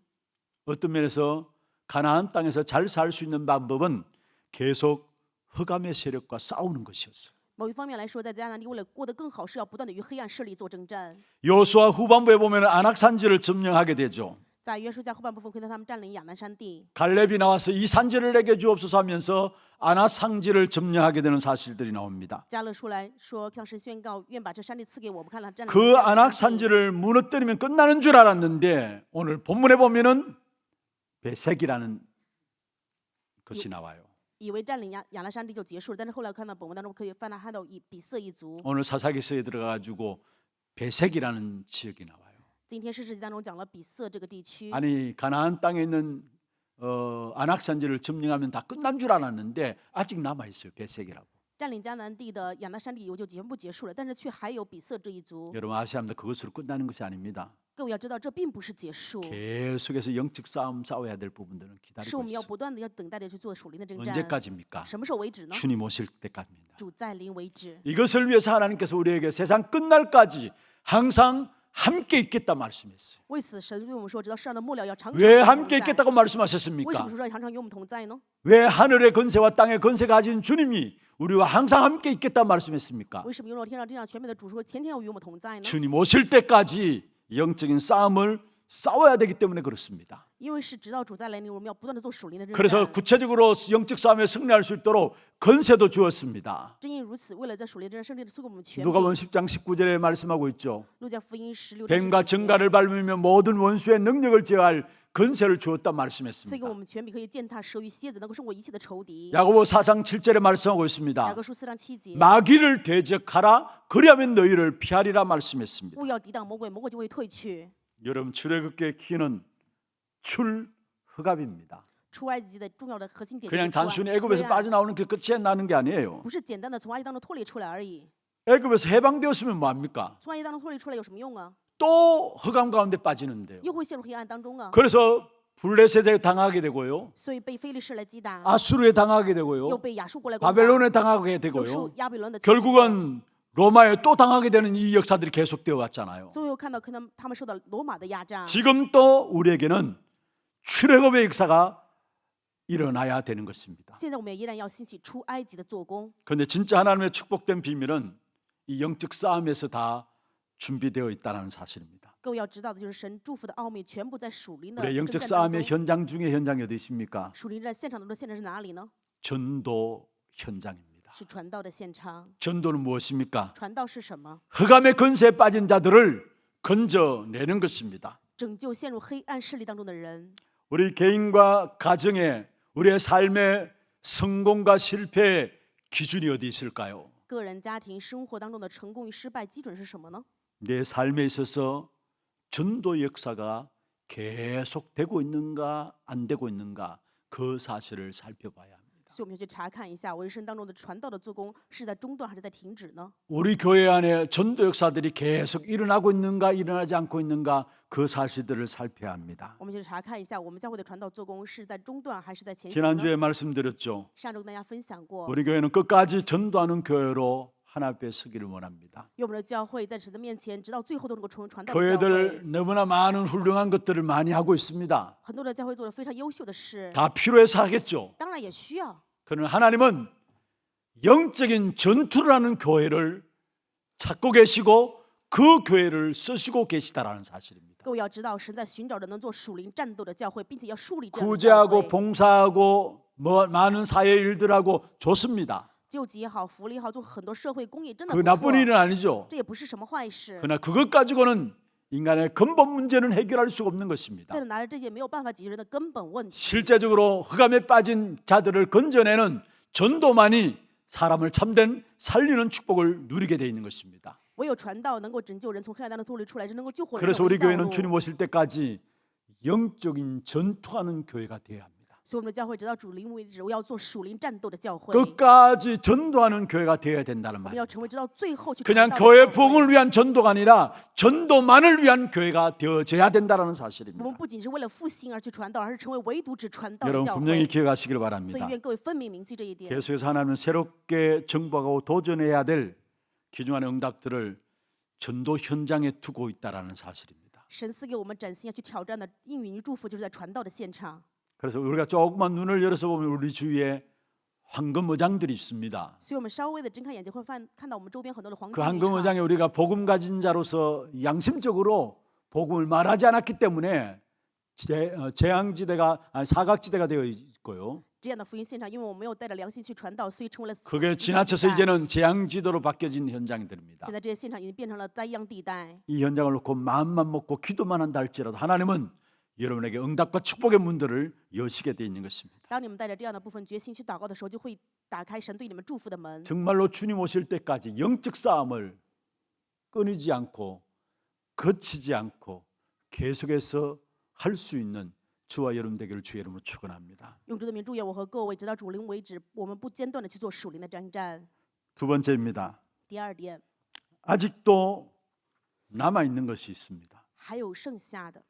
어떤 면에서 가나안 땅에서 잘 살 수 있는 방법은 계속 흑암의 세력과 싸우는 것이었어요. 某一方面来说，在迦南地为了过得更好，是要不断的与黑暗势力做征战。 여호수아 후반부에 보면 안악산지를 점령하게 되죠. 在约书亚后半部分，看到他们占领亚南山地。 갈렙이 나와서 이 산지를 내게 주옵소서 하면서 안악산지를 점령하게 되는 사실들이 나옵니다. 迦勒出来说，向神宣告，愿把这山地赐给我们。看到占领 그 亚南山地， 안악산지를 무너뜨리면 끝나는 줄 알았는데 오늘 본문에 보면은 베색이라는 것이 나와요. 以为占领亚南山地就结束了，但是后来看到本文当中可以看到比色一族。 오늘 사사기서에 들어가지고 베색이라는 지역이 나와요. 今天诗世记当中讲了比色这个地区。 아니 가나안 땅에 있는 안악산지를 점령하면 다 끝난 줄 알았는데 아직 남아 있어요. 베색이라고. 占领迦南地的亚南山地以为就全部结束了，但是却还有比色这一族。 여러분 아셔야 합니다. 그것으로 끝나는 것이 아닙니다. 各位要知道，这并不是结束， 계속해서 영적 싸움 싸워야 될 부분들은 是 기다리고 我们要 있어요. 不断的要等待着去做属灵的征战。 언제까지입니까? 什么时候为止呢？ 주님 오실 때까지입니다. 主再临为止。 이것을 위해서 하나님께서 우리에게 세상 끝날까지 항상 함께 있겠다 말씀했어요. 为此，神对我们说，直到世上的末了要常常 왜 与我们 함께 同在。 있겠다고 为什 말씀하셨습니까? 么说要常常与我们同在呢？ 왜 하늘의 권세와 땅의 권세 가진 주님이 우리와 항상 함께 있겠다 말씀했습니까? 为什么拥有天上地上全美的主说，天天要与我们同在呢？ 주님 오실 때까지 영적인 싸움을 싸워야 되기 때문에 그렇습니다. 因为是直到主再来临，我们要不断的做属灵的征 그래서 战。 구체적으로 영적 싸움에 승리할 수 있도록 권세도 주었습니다. 正因如此，为了在属灵征战胜利的赐给我们权 누가복음 柄。 10장 19절에 말씀하고 있죠. 路加福音16章 뱀과 19节 정갈을 밟으며 모든 원수의 능력을 제어할 권세를 주었다 赐给 말씀했습니다. 我们权柄，可以践踏蛇与蝎子，能够胜过一切的仇敌。 야고보 4장 7절에 말씀하고 雅 있습니다. 各书4章7节， 마귀를 대적하라 그리하면 너희를 피하리라 말씀했습니다. 勿要抵挡魔鬼，魔鬼就会退去。 여러분 출애굽의 키는 출흑암입니다. 出埃及的重要的核心点 그냥 就是出埃 단순히 黑 애굽에서 暗， 빠져나오는 그 끝이 나는 게 아니에요. 不是简单的从埃及当中脱离出来而已。 애굽에서 해방되었으면 뭐합니까? 从埃及当中脱离出来有什么用啊？ 또 흑암 가운데 빠지는데요. 又会陷入黑暗当中啊。 그래서 블레셋에 당하게 되고요. 所以被非利士来击打， 아수르에 당하게 又 되고요. 被亚述过来攻打， 바벨론에 당하게 又受 되고요. 亚比伦的欺负。 결국은 로마에 또 당하게 되는 이 역사들이 계속되어 왔잖아요. 最后看到可能他们受到罗马的压榨。 지금 또 우리에게는 출애굽의 역사가 일어나야 되는 것입니다. 现在我们也依然要兴起出埃及的做工。 그런데 진짜 하나님의 축복된 비밀은 이 영적 싸움에서 다 준비되어 있다는 사실입니다. 各位要知道的就是神祝福的奥秘全部在属灵的 우리 征 영적 战当 싸움의 中。 현장 중에 현장이 어디 있습니까? 属灵战现场当中的现场是哪里呢？ 전도 현장입니다. 是传道的现场。 전도는 무엇입니까? 传道是什么？ 흑암의 권세에 빠진 자들을 건져내는 것입니다. 拯救陷入黑暗势力当中的人。 우리 개인과 가정에 우리의 삶의 성공과 실패에 기준이 어디 있을까요? 个人、家庭、生活当中的成功与失败基准是什么呢？ 내 삶에 있어서 전도 역사가 계속되고 있는가 안 되고 있는가 그 사실을 살펴봐야 합니다. 所以我们要去查看一下，我人生当中的传道的做工是在中断还是在停止呢？ 우리 교회 안에 전도 역사들이 계속 일어나고 있는가 일어나지 않고 있는가 그 사실들을 살펴야 합니다. 我们去查看一下，我们教会的传道做工是在中断还是在前行呢？ 지난주에 말씀드렸죠. 上周跟大家分享过， 우리 교회는 끝까지 전도하는 교회로 하나 앞에 서기를 원합니다. 因为我们的教会在神的面前，直到最后都能够成为传道的教会。 교회들 너무나 많은 훌륭한 것들을 많이 하고 있습니다. 很多的教会做了非常优秀的事， 다 필요해서 하겠죠. 当然也需要。 그러나 하나님은 영적인 전투를 하는 교회를 찾고 계시고 그 교회를 쓰시고 계시다라는 사실입니다. 各位要知道，神在寻找着能做属灵战斗的教会，并且要树立这样的教 구제하고 会。 봉사하고 많은 사회 일들하고 좋습니다. 救济也好，福利也好，做很多社会公益真的 그 不错， 나쁜 일은 아니죠. 这也不是什么坏事。 그러나 그것 가지고는 인간의 근본 문제는 해결할 수가 없는 것입니다. 但是拿着这些没有办法解决人的根本问题。 실제적으로 흑암에 빠진 자들을 건져내는 전도만이 사람을 참된 살리는 축복을 누리게 되어 있는 것입니다. 唯有传道能够拯救人从黑暗当中脱离出来，是能够救活人的 그래서 唯 우리 一道 교회는 路。 주님 오실 때까지 영적인 전투하는 교회가 되어야 합니다. 所以我们的教会直到主临为止，我要做属灵战斗的教会。 끝까지 전도하는 교회가 되어야 된다는 我们 말이에요. 要成为直到最后去 그냥 传道的 교회 教会。 부흥을 위한 전도가 아니라 전도만을 위한 교회가 되어져야 된다는 我 사실입니다. 们不仅是为了复兴而去传道，而是成为唯独只传道的 여러분 教 분명히 会。 기억하시길 所以 바랍니다. 愿各位分明铭记这一点。 계속해서 하나님은 새롭게 정복하고 도전해야 될 귀중한 응답들을 전도 현장에 두고 있다는 사실입니다. 神赐给我们崭新要去挑战的应允与祝福，就是在传道的现场。 그래서 우리가 조금만 눈을 열어서 보면 우리 주위에 황금 의장들이 있습니다. 所以我们稍微的睁开眼睛，会看到我们周边很多的黄 그 金 황금 渔场。 의장에 우리가 복음 가진 자로서 양심적으로 복음을 말하지 않았기 때문에 재앙지대가 아니 사각지대가 되어 있고요. 这样的福音现场，因为我们没有带着良心去传道，所以成为了死 그게 死角 지나쳐서 地带。 이제는 재앙지도로 바뀌어진 현장들입니다. 现在这些现场已经变成了灾殃地带。 이 현장을 놓고 마음만 먹고 기도만 한다 할지라도 하나님은 여러분에게 응답과 축복의 문들을 여시게 되어 있는 것입니다. 当你们带着这样的部分决心去祷告的时候，就会打开神对你们祝福的门。 정말로 주님 오실 때까지 영적 싸움을 끊이지 않고 거치지 않고 계속해서 할 수 있는 주와 여러분 되기를 주의 이름으로 축원합니다. 用主的名祝愿我和各位，直到主临为止，我们不间断的去做属灵的征战。 두 번째입니다. 第二点， 아직도 남아 있는 것이 있습니다. 还有剩下的。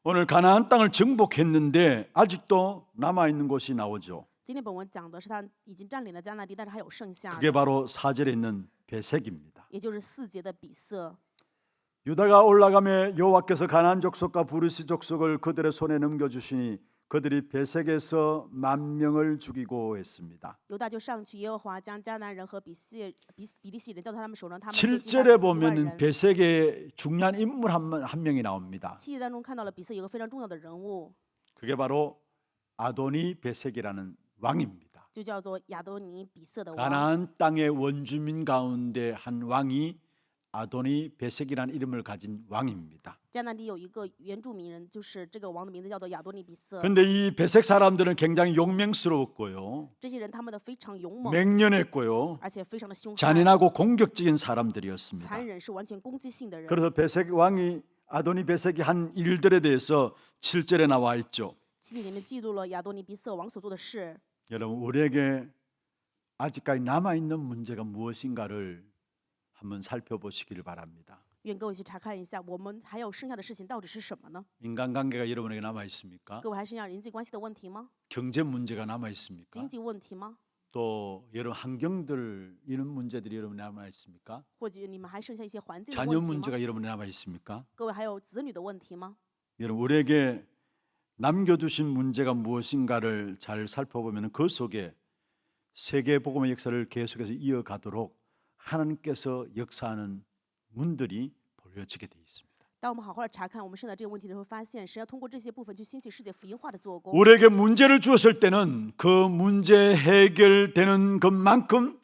오늘 가나안 땅을 정복했는데 아직도 남아 있는 곳이 나오죠. 今天本文讲的是他已经占领了迦南地，但是还有剩下 그게 的， 바로 4절에 있는 베색입니다. 也就是4节的比色。 유다가 올라가며 여호와께서 가나안 족속과 브리스 족속을 그들의 손에 넘겨주시니 그들이 베색에서 10,000명을 죽이고 했습니다. 犹大就上去，耶和华将迦南人和比利洗人交到他们手中，他们就击杀 7절에 4万 보면 人。 베색에 중요한 인물 한 명이 나옵니다. 7节当中看到了比色有个非常重要的人物， 그게 바로 아도니 베색이라는 왕입니다. 就叫做亚多尼比色的王。 가나안 땅의 원주민 가운데 한 왕이 아도니 베색이라는 이름을 가진 왕입니다. 迦南地有一个原住民人，就是这个王的名字叫做亚多尼比色。 그런데 이 베색 사람들은 굉장히 용맹스러웠고요. 这些人他们的非常勇猛， 맹렬했고요. 而且非常的凶悍， 잔인하고 공격적인 사람들이었습니다. 残忍，是完全攻击性的人。 그래서 베색 왕이 아도니 베색이 한 일들에 대해서 7절에 나와 있죠. 7节里面记录了亚多尼比色王所做的事。 여러분 우리에게 아직까지 남아 있는 문제가 무엇인가를 한번 살펴보시기를 바랍니다. 愿各位去查看一下，我们还有剩下的事情到底是什么呢？ 인간관계가 여러분에게 남아 있습니까? 各位还剩下人际关系的问题吗？ 경제 문제가 남아 있습니까? 经济问题吗？ 또 여러분 환경들 이런 문제들이 여러분에 남아 있습니까? 或者你们还剩下一些环境的 자녀 问题吗？ 문제가 여러분에 남아 있습니까? 各位还有子女的问题吗？ 여러분 우리에게 남겨두신 문제가 무엇인가를 잘 살펴보면 그 속에 세계 복음의 역사를 계속해서 이어가도록 하나님께서 역사하는 문들이 보여지게 되어 있습니다. 当我们好好的查看我们剩下这个问题的时候，发现神要通过这些部分去兴起世界福音化的做工。 우리에게 문제를 주었을 때는 그 문제 해결되는 것만큼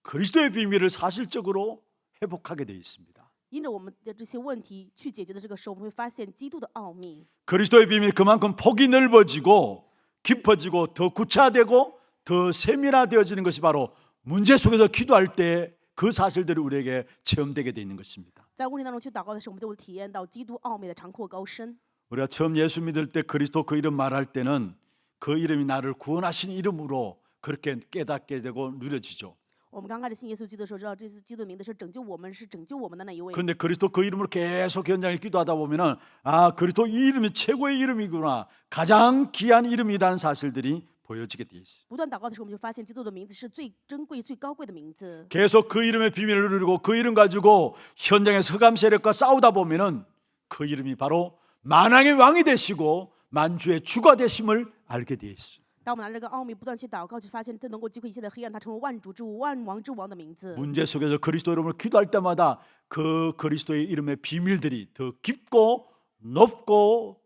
그리스도의 비밀을 사실적으로 회복하게 되어 있습니다. 因着我们的这些问题去解决的这个时候，我们会发现基督的奥秘。 그리스도의 비밀이 그만큼 폭이 넓어지고 깊어지고 더 구체화되고 더 세밀화되어지는 것이 바로 문제 속에서 기도할 때 그 사실들이 우리에게 체험되게 돼 있는 것입니다. 在问题当中去祷告的时候，我们就会体验到基督奥秘的长阔高深。 우리가 처음 예수 믿을 때 그리스도 그 이름 말할 때는 그 이름이 나를 구원하신 이름으로 그렇게 깨닫게 되고 누려지죠. 我们刚开始信耶稣基督的时候，知道这是基督的名字是拯救我们，是拯救我们的那一位。 그런데 그리스도 그 이름으로 계속 현장에 기도하다 보면은 아 그리스도 이 이름이 최고의 이름이구나, 가장 귀한 이름이라는 사실들이 보여지게 돼 있어요. 不断祷告的时候，我们就发现基督的名字是最珍贵、最高贵的名字。 계속 그 이름의 비밀을 누리고 그 이름 가지고 현장에서 흑암 세력과 싸우다 보면은 그 이름이 바로 만왕의 왕이 되시고 만주의 주가 되심을 알게 돼 있어요. 当我们拿这个奥秘不断去祷告，就发现这能够击溃一切的黑暗，它成为万主之王、万王之王的名字。 문제 속에서 그리스도 이름을 기도할 때마다 그 그리스도의 이름의 비밀들이 더 깊고 높고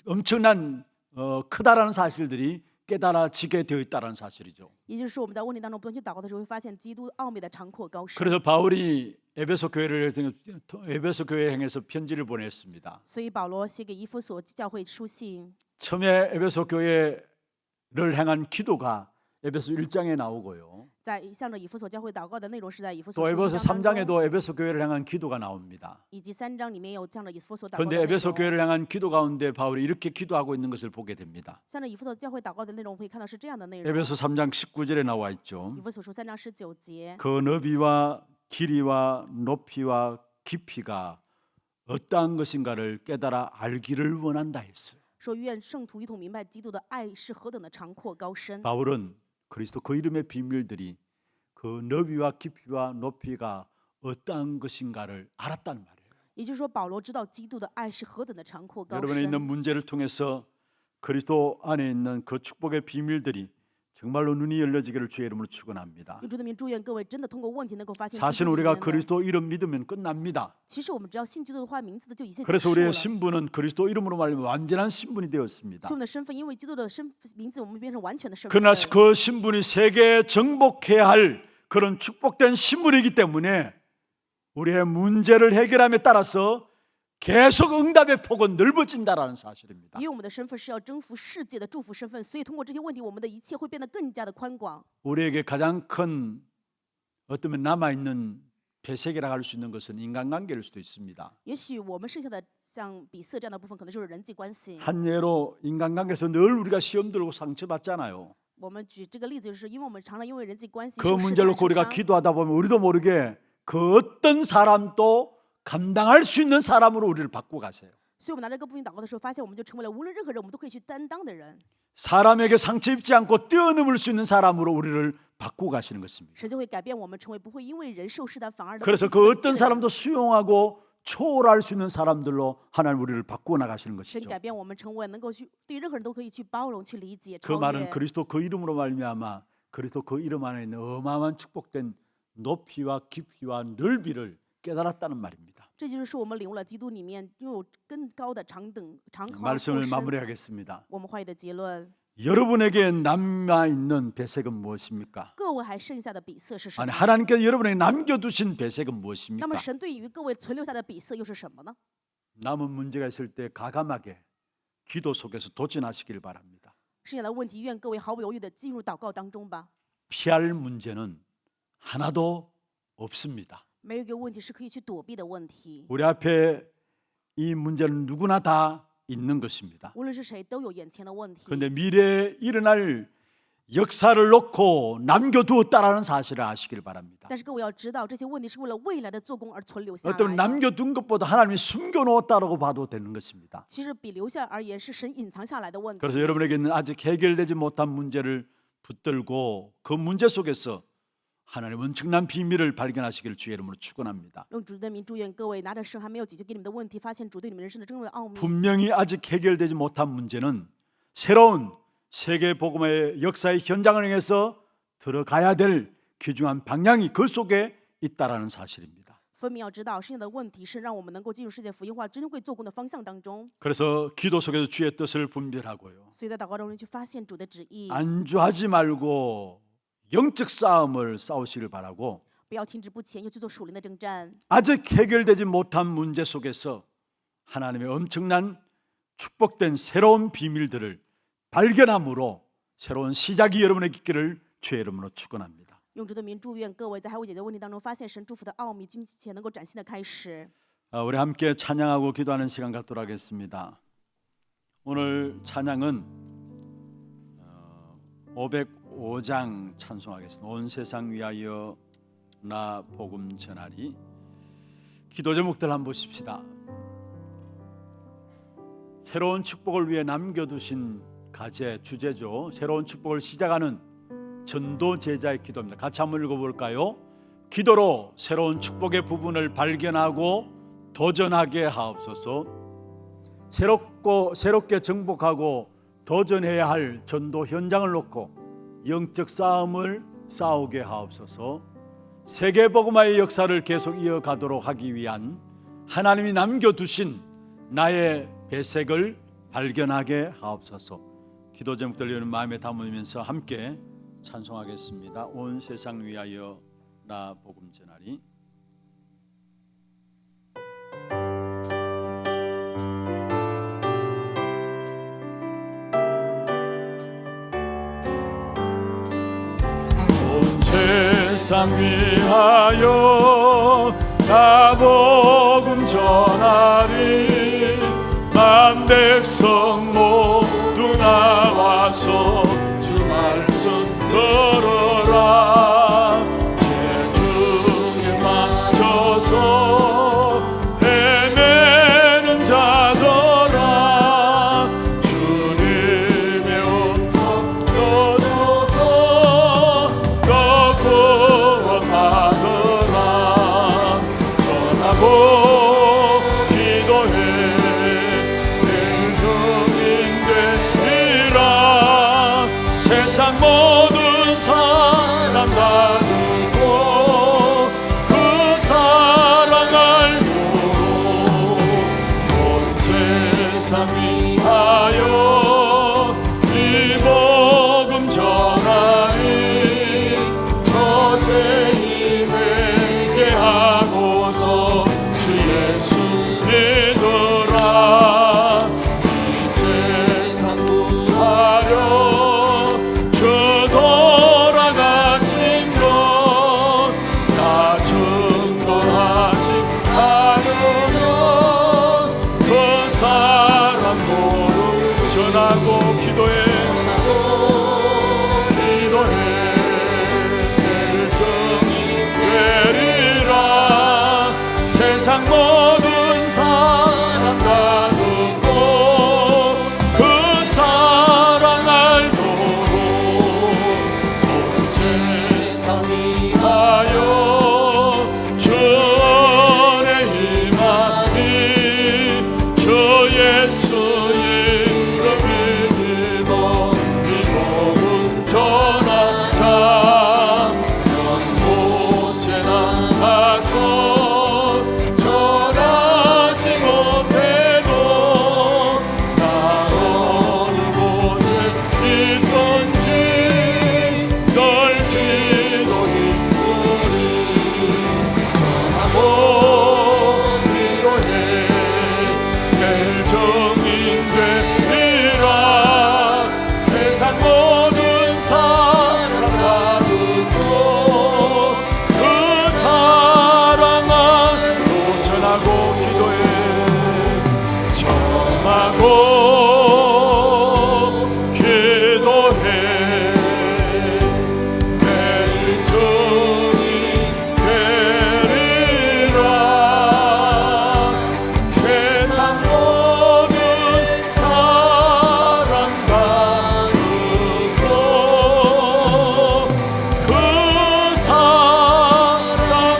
엄청난 크다라는 사실들이 깨달아지게 되어 있다는 사실이죠. 也就是说，我们在问题当中不断去祷告的时候，会发现基督奥秘的长阔高深。 그래서 바울이 에베소 교회를 향해서 편지를 보냈습니다. 所以保罗写给以弗所教会书信， 처음에 에베소 교회를 향한 기도가 에베소 1장에 나오고요. 在向着以弗所教会祷告的内容是在以弗 또 所书 에베소 1章当中， 3장에도 에베소 교회를 향한 기도가 나옵니다. 以及3章里面有向着以弗所祷告的 그런데 内 에베소 容。 교회를 향한 기도 가운데 바울이 이렇게 기도하고 있는 것을 보게 됩니다. 向着以弗所教会祷告的内容，会看到是这样的内容。 에베소 3장 19절에 나와 있죠. 以弗所书3章19节， 그 너비와 길이와 높이와 깊이가 어떠한 것인가를 깨달아 알기를 원한다 했어요. 说愿圣徒一同明白基督的爱是何等的长阔高深。 바울은 그리스도 그 이름의 비밀들이 그 너비와 깊이와 높이가 어떠한 것인가를 알았다는 말이에요. 也就是说，保罗知道基督的爱是何等的长阔高 여러분의 있는 深。 문제를 통해서 그리스도 안에 있는 그 축복의 비밀들이 정말로 눈이 열려지기를 주의 이름으로 축원합니다. 用主的名祝愿各位真的通过问题能够发现基 사실 督里 우리가 面的。 그리스도 이름 믿으면 끝납니다. 其实我们只要信基督的话，名字的就一切结 그래서 束 우리의 了。 신분은 그리스도 이름으로 말하면 완전한 신분이 所 되었습니다. 以我们的身份，因为基督的名字，我们变成完全的身份。 그러나 그 신분이 세계에 정복해야 할 그런 축복된 신분이기 때문에 우리의 문제를 해결함에 따라서 계속 응답의 폭은 넓어진다라는 사실입니다. 因为我们的身份是要征服世界的祝福身份，所以通过这些问题，我们的一切会变得更加的宽广。 우리에게 가장 큰 어쩌면 남아있는 배색이라고 할 수 있는 것은 인간관계일 수도 있습니다. 也许我们剩下的像比色这样的部分，可能就是人际关系。 한 예로 인간관계에서 늘 우리가 시험 들고 상처받잖아요. 我们举这个例子，就是因为我们常常因为人际关系 그 受试 문제를 探 놓고 우리가 受伤。 기도하다 보면 우리도 모르게 그 어떤 사람도 감당할 수 있는 사람으로 우리를 바꾸고 가세요. 所以我们拿这个部分祷告的时候，发现我们就成为了无论任何人，我们都可以去担当的人。 사람에게 상처 입지 않고 뛰어넘을 수 있는 사람으로 우리를 바꾸고 가시는 것입니다. 神就会改变我们，成为不会因为人受试探反而能够 그래서 去 그 奋 어떤 起的人。 사람도 수용하고 초월할 수 있는 사람들로 하나님 우리를 바꾸어 나가시는 神 것이죠. 改变我们，成为能够去对任何人都可以去包容、去理解、 그 超 말은 越。 그리스도 그 이름으로 말미암아 그리스도 그 이름 안에 있는 어마어마한 축복된 높이와 깊이와 넓이를 깨달았다는 말입니다. 这就是说，我们领悟了基督里面拥有更高的长宽阔 말씀을 深。 마무리하겠습니다. 我们话语的结论， 여러분에게 남아 있는 배색은 무엇입니까? 各位还剩下的比色是什 아니 么？ 하나님께서 여러분에게 남겨두신 배색은 那 무엇입니까? 么神对于各位存留下的比色又是什么呢？ 남은 문제가 있을 때 가감하게 기도 속에서 도전하시길 바랍니다. 剩下的问题，愿各位毫不犹豫地进入祷告当中吧。 피할 문제는 하나도 없습니다. 没有一个问题是可以去躲避的问题， 우리 앞에 이 문제는 누구나 다 있는 것입니다. 无论是谁都有眼前的问题。 그런데 미래에 일어날 역사를 놓고 남겨두었다라는 사실을 아시길 바랍니다. 但是各位要知道，这些问题是为了未来的做工而存留下 어떤 来的。 남겨둔 것보다 하나님이 숨겨놓았다라고 봐도 되는 것입니다. 其实比留下而言，是神隐藏下来的问题。 그래서 여러분에게 있는 아직 해결되지 못한 문제를 붙들고 그 문제 속에서 하나님 엄청난 비밀을 발견하시기를 주의 이름으로 축원합니다. 用主的名祝愿各位拿着神还没有解决给你们的问题，发现主对你们人生的真正的奥秘。 분명히 아직 해결되지 못한 문제는 새로운 세계 복음의 역사의 현장을 향해서 들어가야 될 귀중한 방향이 그 속에 있다라는 사실입니다. 分明要知道，剩下的问题是让我们能够进入世界福音化珍贵做工的方向当中。 그래서 기도 속에서 주의 뜻을 분별하고요. 所以在祷告当中去发现主的旨意， 안주하지 말고 영적 싸움을 싸우시길 바라고 不要停止不前，又去做属灵的征战。 아직 해결되지 못한 문제 속에서 하나님의 엄청난 축복된 새로운 비밀들을 발견함으로 새로운 시작이 여러분에게 있기를 주의 이름으로 축원합니다. 用主的名祝愿各位在还未解决问题当中发现神祝福的奥秘，并且能够崭新的开始。 우리 함께 찬양하고 기도하는 시간 갖도록 하겠습니다. 오늘 찬양은 505장 찬송하겠습니다. 온 세상 위하여 나 복음 전하리. 기도 제목들 한번 보십시다. 새로운 축복을 위해 남겨두신 과제, 주제죠. 새로운 축복을 시작하는 전도 제자의 기도입니다. 같이 한번 읽어볼까요? 기도로 새로운 축복의 부분을 발견하고 도전하게 하옵소서. 새롭게 정복하고 도전해야 할 전도 현장을 놓고 영적 싸움을 싸우게 하옵소서. 세계복음화의 역사를 계속 이어가도록 하기 위한 하나님이 남겨두신 나의 배색을 발견하게 하옵소서. 기도 제목들 여러분 마음에 담으면서 함께 찬송하겠습니다. 온 세상 위하여 나 복음 전하리. 온 세상 위하여 나 복음 전하리. 만 백성 모두 나와서 주 말씀 들으라. 죄중에 맞춰서 헤매는 자들아 주님의 음성 들어서 너 구원받으라. 전하고 기도해 늘 증인 되리라. 세상 모든 사람 다 듣고 그 사랑 알고 온 세상 위하여 이 복음 전하리. 저죄인 회개하고서 주 예수 믿으라. 이 세상 구하려 주 돌아가신 것 나 증거하지 않으면 그 사람 모두 전하고 기도해 늘 정이 되리라. 세상 모든 사람 다 듣고 그 사랑 알도록 온 세상 위하여 주 은혜 임하니. 주 예수 이름 믿고 이 복음 전하자. 연못에 나가서 전하지 못해도 나 어느 곳에 있든지 널 기도 힘쓰리. 전하고 기도해 늘 정인 되리라. 세상 모든 사람 다 듣고 그 사랑을 또 전하고 기도해. 전하고 기도해 매일 증인 되리라. 세상 모든 사랑 다 듣고 그 사랑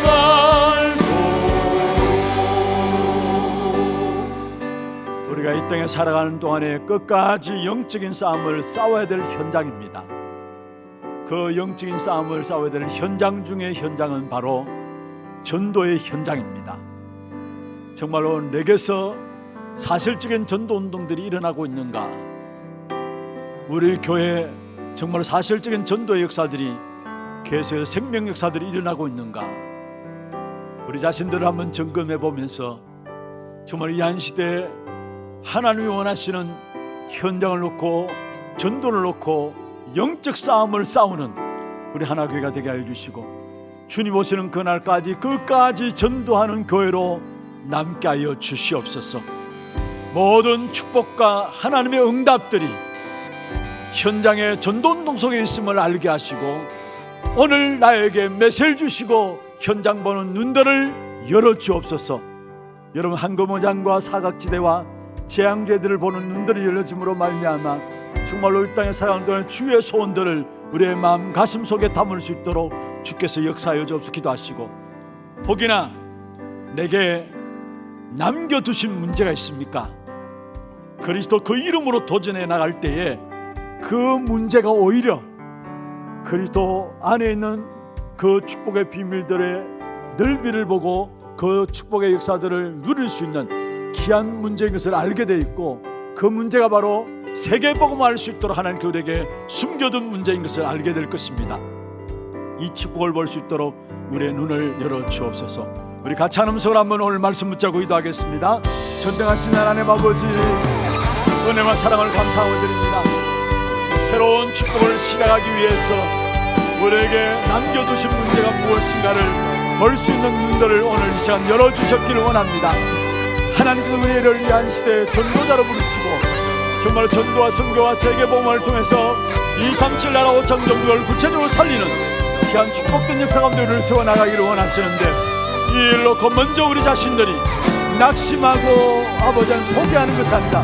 알고. 우리가 이 땅에 살아가는 동안에 끝까지 영적인 싸움을 싸워야 될 현장입니다. 그 영적인 싸움을 싸워야 될 현장 중의 현장은 바로 전도의 현장입니다. 정말로 내게서 사실적인 전도 운동들이 일어나고 있는가? 우리 교회 정말 사실적인 전도의 역사들이 계속해서 생명 역사들이 일어나고 있는가? 우리 자신들을 한번 점검해 보면서 정말 이 한 시대에 하나님이 원하시는 현장을 놓고 전도를 놓고 영적 싸움을 싸우는 우리 하나교회가 되게 하여 주시고 주님 오시는 그날까지 끝까지 전도하는 교회로 남게 하여 주시옵소서. 모든 축복과 하나님의 응답들이 현장의 전도운동 속에 있음을 알게 하시고 오늘 나에게 메시지를 주시고 현장 보는 눈들을 열어 주옵소서. 여러분 한금어장과 사각지대와 재앙죄들을 보는 눈들이 열려짐으로 말미암아 정말로 이 땅에 살아가는 동안 주의 소원들을 우리의 마음 가슴 속에 담을 수 있도록 주께서 역사하여 주옵소서. 기도하시고 혹이나 내게 남겨두신 문제가 있습니까? 그리스도 그 이름으로 도전해 나갈 때에 그 문제가 오히려 그리스도 안에 있는 그 축복의 비밀들의 넓이를 보고 그 축복의 역사들을 누릴 수 있는 귀한 문제인 것을 알게 돼 있고 그 문제가 바로 세계복음을 알 수 있도록 하나님 교회에게 숨겨둔 문제인 것을 알게 될 것입니다. 이 축복을 볼 수 있도록 우리의 눈을 열어 주옵소서. 우리 같이 한 음성으로 한번 오늘 말씀 붙잡고 기도하겠습니다. 전능하신 하나님 아버지, 은혜와 사랑을 감사하고 드립니다. 새로운 축복을 시작하기 위해서 우리에게 남겨두신 문제가 무엇인가를 볼 수 있는 눈들을 오늘 이 시간 열어주셨기를 원합니다. 하나님께서 은혜를 위한 시대의 전도자로 부르시고 정말 전도와 선교와 세계복음을 통해서 237 나라 5천 종족을 구체적으로 살리는 귀한 축복된 역사 가운데 우리를 세워나가기를 원하시는데 이 일로 먼저 우리 자신들이 낙심하고 아버지는 포기하는 것이 아니라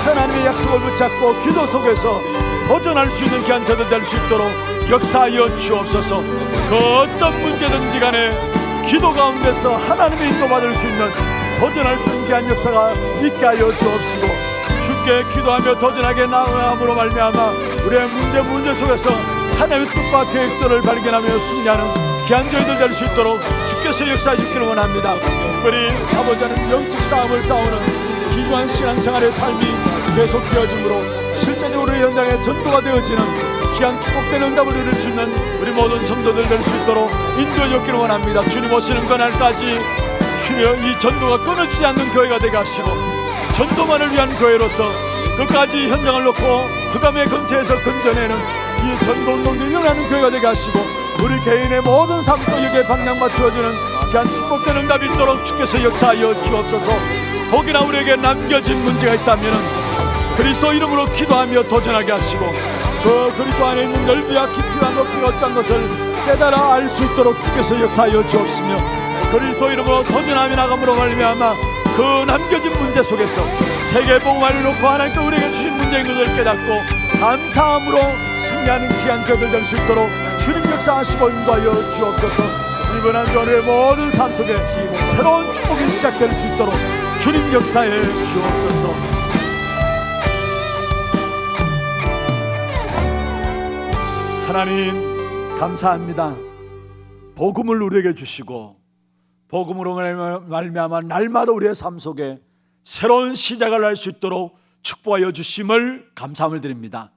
하나님의 약속을 붙잡고 기도 속에서 도전할 수 있는 귀한 자들 될 수 있도록 역사하여 주옵소서. 그 어떤 문제든지 간에 기도 가운데서 하나님의 인도받을 수 있는 도전할 수 있는 귀한 역사가 있게 하여 주옵시고 주께 기도하며 도전하게 나아감으로 말미암아 우리의 문제 속에서 하나님의 뜻과 계획들을 발견하며 승리하는 귀한 저희들 될 수 있도록 주께서 역사해 주기를 원합니다. 특별히 아버지는 영적 싸움을 싸우는 기구한 신앙생활의 삶이 계속되어지므로 실제적으로 현장에 전도가 되어지는 귀한 축복된 응답을 누릴 수 있는 우리 모든 성도들 될 수 있도록 인도해 주기를 원합니다. 주님 오시는 그날까지 주여 이 전도가 끊어지지 않는 교회가 되게 하시고 전도만을 위한 교회로서 끝까지 현장을 놓고 흑암의 근세에서 건져내는 이 전도운동이 일어나는 교회가 되게 하시고 우리 개인의 모든 삶도 여기에 방향 맞추어지는 귀한 축복된 응답이 있도록 주께서 역사하여 주옵소서. 혹이나 우리에게 남겨진 문제가 있다면 그리스도 이름으로 기도하며 도전하게 하시고 그 그리스도 안에 있는 넓이와 깊이와 높이가 어떤 것을 깨달아 알 수 있도록 주께서 역사하여 주옵시며 그리스도 이름으로 도전하며 나감으로 말미암아 그 남겨진 문제 속에서 세계복음을 놓고 하나님께 우리에게 주신 문제인 것을 깨닫고 감사함으로 승리하는 귀한 자들 될 수 있도록 주님 역사하시고 인도하여 주옵소서. 이번 한 주의 모든 삶 속에 새로운 축복이 시작될 수 있도록 주님 역사해 주옵소서. 하나님 감사합니다. 복음을 우리에게 주시고 복음으로 말미암아 날마다 우리의 삶 속에 새로운 시작을 할 수 있도록 축복하여 주심을 감사함을 드립니다.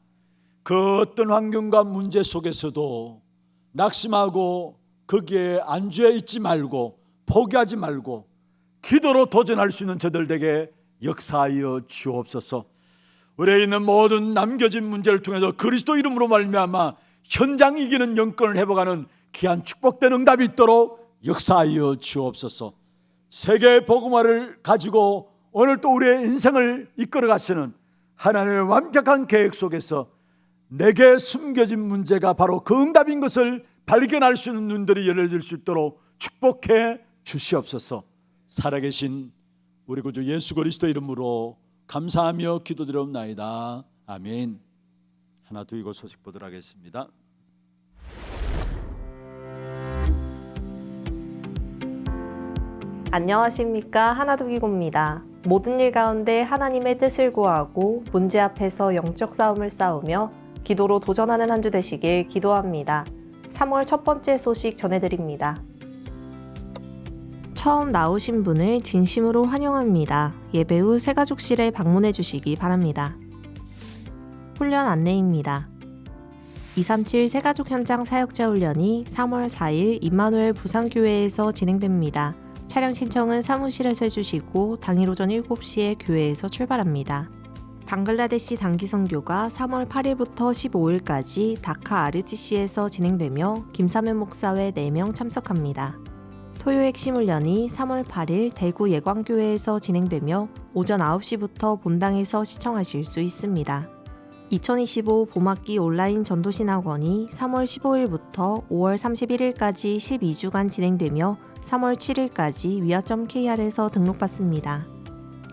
그 어떤 환경과 문제 속에서도 낙심하고 거기에 안주해 있지 말고 포기하지 말고 기도로 도전할 수 있는 저들에게 역사하여 주옵소서. 우리에 있는 모든 남겨진 문제를 통해서 그리스도 이름으로 말미암아 현장 이기는 영권을 회복하는 귀한 축복된 응답이 있도록 역사하여 주옵소서. 세계 복음화를 가지고 오늘 또 우리의 인생을 이끌어 가시는 하나님의 완벽한 계획 속에서 내게 숨겨진 문제가 바로 그 응답인 것을 발견할 수 있는 눈들이 열려질 수 있도록 축복해 주시옵소서. 살아계신 우리 구주 예수 그리스도 이름으로 감사하며 기도드리옵나이다. 아멘. 하나 두이고 소식 보도록 하겠습니다. 안녕하십니까, 하나두기고입니다. 모든 일 가운데 하나님의 뜻을 구하고 문제 앞에서 영적 싸움을 싸우며 기도로 도전하는 한 주 되시길 기도합니다. 3월 첫 번째 소식 전해드립니다. 처음 나오신 분을 진심으로 환영합니다. 예배 후 새가족실에 방문해 주시기 바랍니다. 훈련 안내입니다. 237 새가족 현장 사역자 훈련이 3월 4일 임마누엘 부산교회에서 진행됩니다. 차량 신청은 사무실에서 해주시고 당일 오전 7시에 교회에서 출발합니다. 방글라데시 단기 선교가 3월 8일부터 15일까지 다카 RUTC에서 진행되며 김사면 목사외 4명 참석합니다. 토요 핵심 훈련이 3월 8일 대구 예광교회에서 진행되며 오전 9시부터 본당에서 시청하실 수 있습니다. 2025 봄학기 온라인 전도신학원이 3월 15일부터 5월 31일까지 12주간 진행되며 3월 7일까지 위아.kr에서 등록받습니다.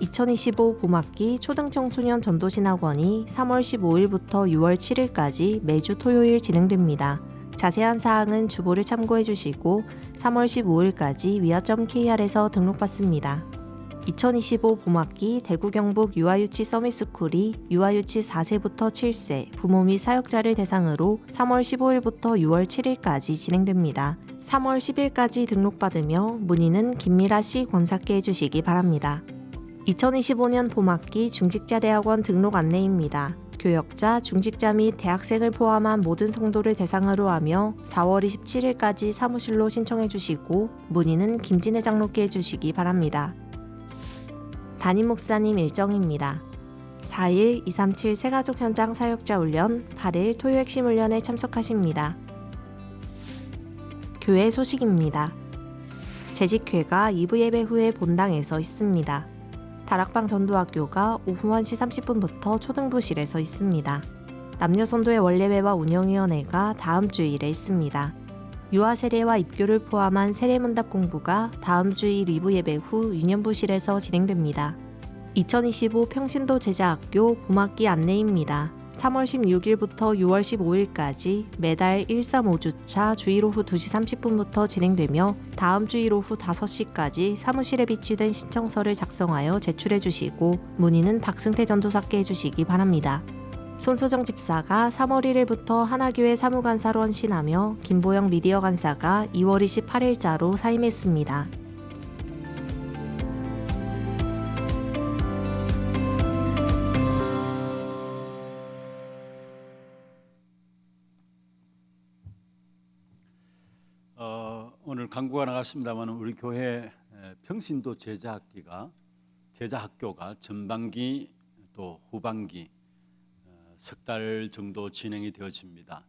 2025 봄학기 초등청소년 전도신학원이 3월 15일부터 6월 7일까지 매주 토요일 진행됩니다. 자세한 사항은 주보를 참고해 주시고 3월 15일까지 위아.kr에서 등록받습니다. 2025 봄학기 대구 경북 유아유치 서밋스쿨이 유아유치 4세부터 7세 부모 및 사역자를 대상으로 3월 15일부터 6월 7일까지 진행됩니다. 3월 10일까지 등록받으며 문의는 김미라 씨 권사께 해주시기 바랍니다. 2025년 봄학기 중직자대학원 등록 안내입니다. 교역자, 중직자 및 대학생을 포함한 모든 성도를 대상으로 하며 4월 27일까지 사무실로 신청해 주시고 문의는 김진애 장로께 해주시기 바랍니다. 담임 목사님 일정입니다. 4일 237 새가족 현장 사역자 훈련, 8일 토요 핵심 훈련에 참석하십니다. 교회 소식입니다. 재직회가 2부 예배 후에 본당에서 있습니다. 다락방 전도학교가 오후 1시 30분부터 초등부실에서 있습니다. 남녀선도의 원례회와 운영위원회가 다음 주일에 있습니다. 유아 세례와 입교를 포함한 세례문답 공부가 다음 주일 2부 예배 후 유년부실에서 진행됩니다. 2025 평신도 제자학교 봄학기 안내입니다. 3월 16일부터 6월 15일까지 매달 135주차 주일 오후 2시 30분부터 진행되며 다음 주일 오후 5시까지 사무실에 비치된 신청서를 작성하여 제출해 주시고 문의는 박승태 전도사께 해주시기 바랍니다. 손소정 집사가 3월 1일부터 하나교회 사무간사로 헌신하며 김보영 미디어 간사가 2월 28일자로 사임했습니다. 오늘 광고가 나갔습니다만 우리 교회 평신도 제자학교가 전반기 또 후반기 석 달 정도 진행이 되어집니다.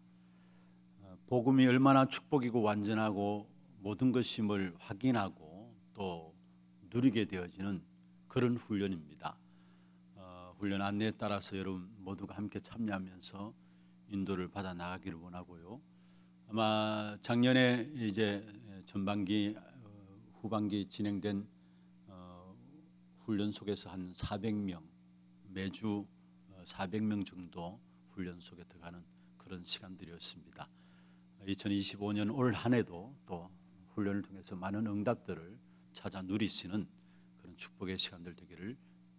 복음이 얼마나 축복이고 완전하고 모든 것임을 확인하고 또 누리게 되어지는 그런 훈련입니다. 훈련 안내에 따라서 여러분 모두가 함께 참여하면서 인도를 받아 나가기를 원하고요. 아마 작년에 이제 전반기 후반기 진행된 훈련 속에서 한 400명 매주 400명 정도 훈련 속에 들어가는 그런 시간들이었습니다. 2025년 올 한 해도 또 훈련을 통해서 많은 응답들을 찾아 누리시는 그런 축복의 시간들 되기를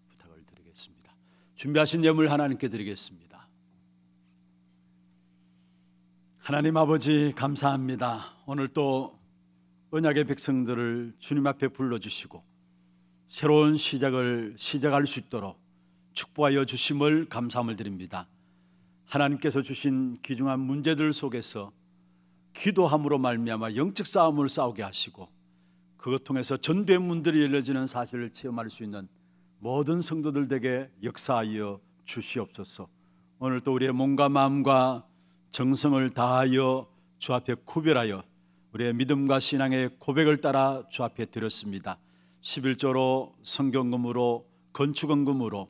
부탁을 드리겠습니다. 준비하신 예물 하나님께 드리겠습니다. 하나님 아버지 감사합니다. 오늘 또 언약의 백성들을 주님 앞에 불러주시고 새로운 시작할 수 있도록 축복하여 주심을 감사함을 드립니다. 하나님께서 주신 귀중한 문제들 속에서 기도함으로 말미암아 영적 싸움을 싸우게 하시고 그것 통해서 전도의 문들이 열려지는 사실을 체험할 수 있는 모든 성도들에게 역사하여 주시옵소서. 오늘 또 우리의 몸과 마음과 정성을 다하여 주 앞에 구별하여 우리의 믿음과 신앙의 고백을 따라 주 앞에 드렸습니다. 11조로 성경금으로 건축헌금으로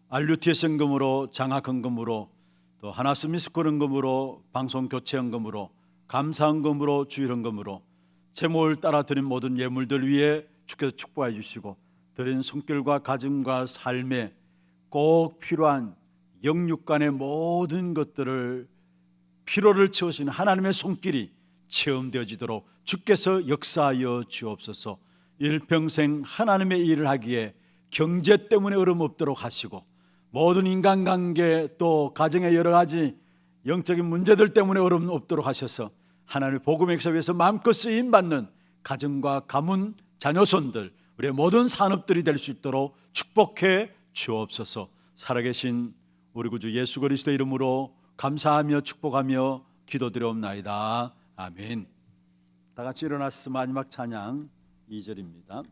RUTS 헌금으로 장학헌금으로 또 하나스미스쿨 헌금으로 방송교체헌금으로 감사헌금으로 주일헌금으로 제목을 따라 드린 모든 예물들 위에 주께서 축복해 주시고 드린 손길과 가정과 삶에 꼭 필요한 영육간의 모든 것들을 피로를 채우시는 하나님의 손길이 체험되어지도록 주께서 역사하여 주옵소서. 일평생 하나님의 일을 하기에 경제 때문에 어려움 없도록 하시고 모든 인간관계 또 가정의 여러 가지 영적인 문제들 때문에 어려움 없도록 하셔서 하나님의 복음의 역사에서 마음껏 쓰임받는 가정과 가문, 자녀손들 우리의 모든 산업들이 될 수 있도록 축복해 주옵소서. 살아계신 우리 구주 예수 그리스도의 이름으로 감사하며 축복하며 기도드려옵나이다. 아멘. 다 같이 일어나셔서 마지막 찬양 2절입니다.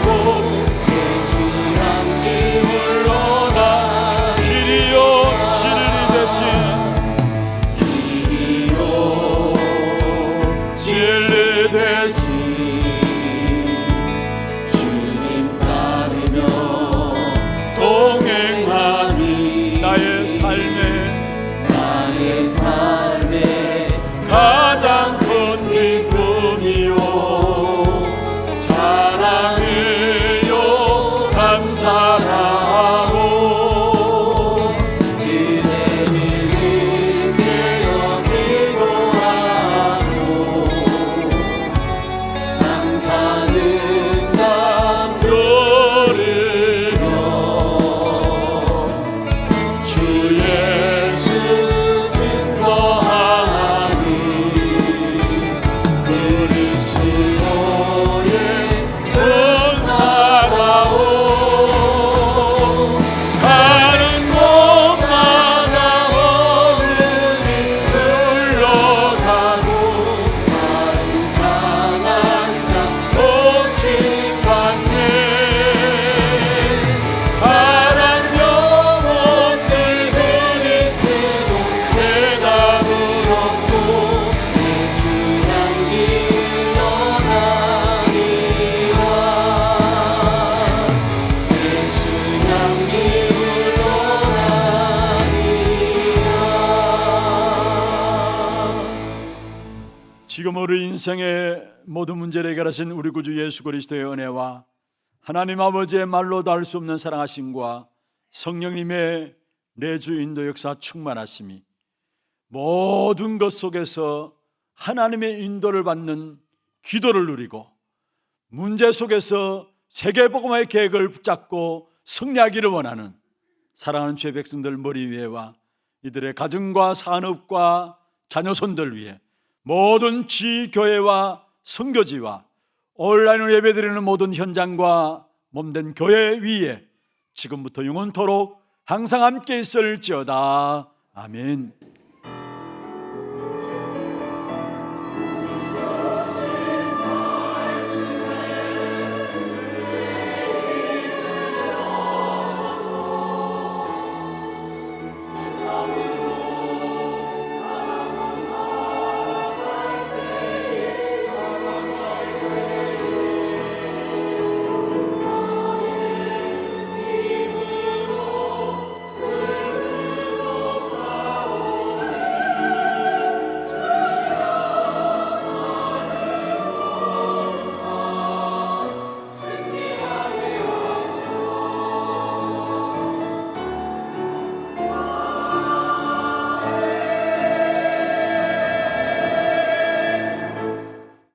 없고 예수 향기 흘러나 길이요 진리 대신 주님 따르며 동행하니 나의 삶에 가장 큰 기쁨이요 자랑해요 감사하고 은혜 빌린 게 여기고 하고 항상 응답 돌으며 주 예수 증거하니 그리스도의 은사라오 가는 곳마다 어른이 흘러가고 다른 상한 자 복직받네 바란 영혼들 그리스도 대답을 얻고 예수 향기 흘러나니라 예수 향기 흘러나니라. 지금 우리 인생의 모든 문제를 해결하신 우리 구주 예수 그리스도의 은혜와 하나님 아버지의 말로도 할 수 없는 사랑하심과 성령님의 내주 인도 역사 충만하심이 모든 것 속에서 하나님의 인도를 받는 기도를 누리고 문제 속에서 세계복음화의 계획을 붙잡고 승리하기를 원하는 사랑하는 주의 백성들 머리 위에와 이들의 가정과 산업과 자녀손들 위해 모든 지교회와 선교지와 온라인으로 예배드리는 모든 현장과 몸된 교회 위에 지금부터 영원토록 항상 함께 있을지어다. 아멘.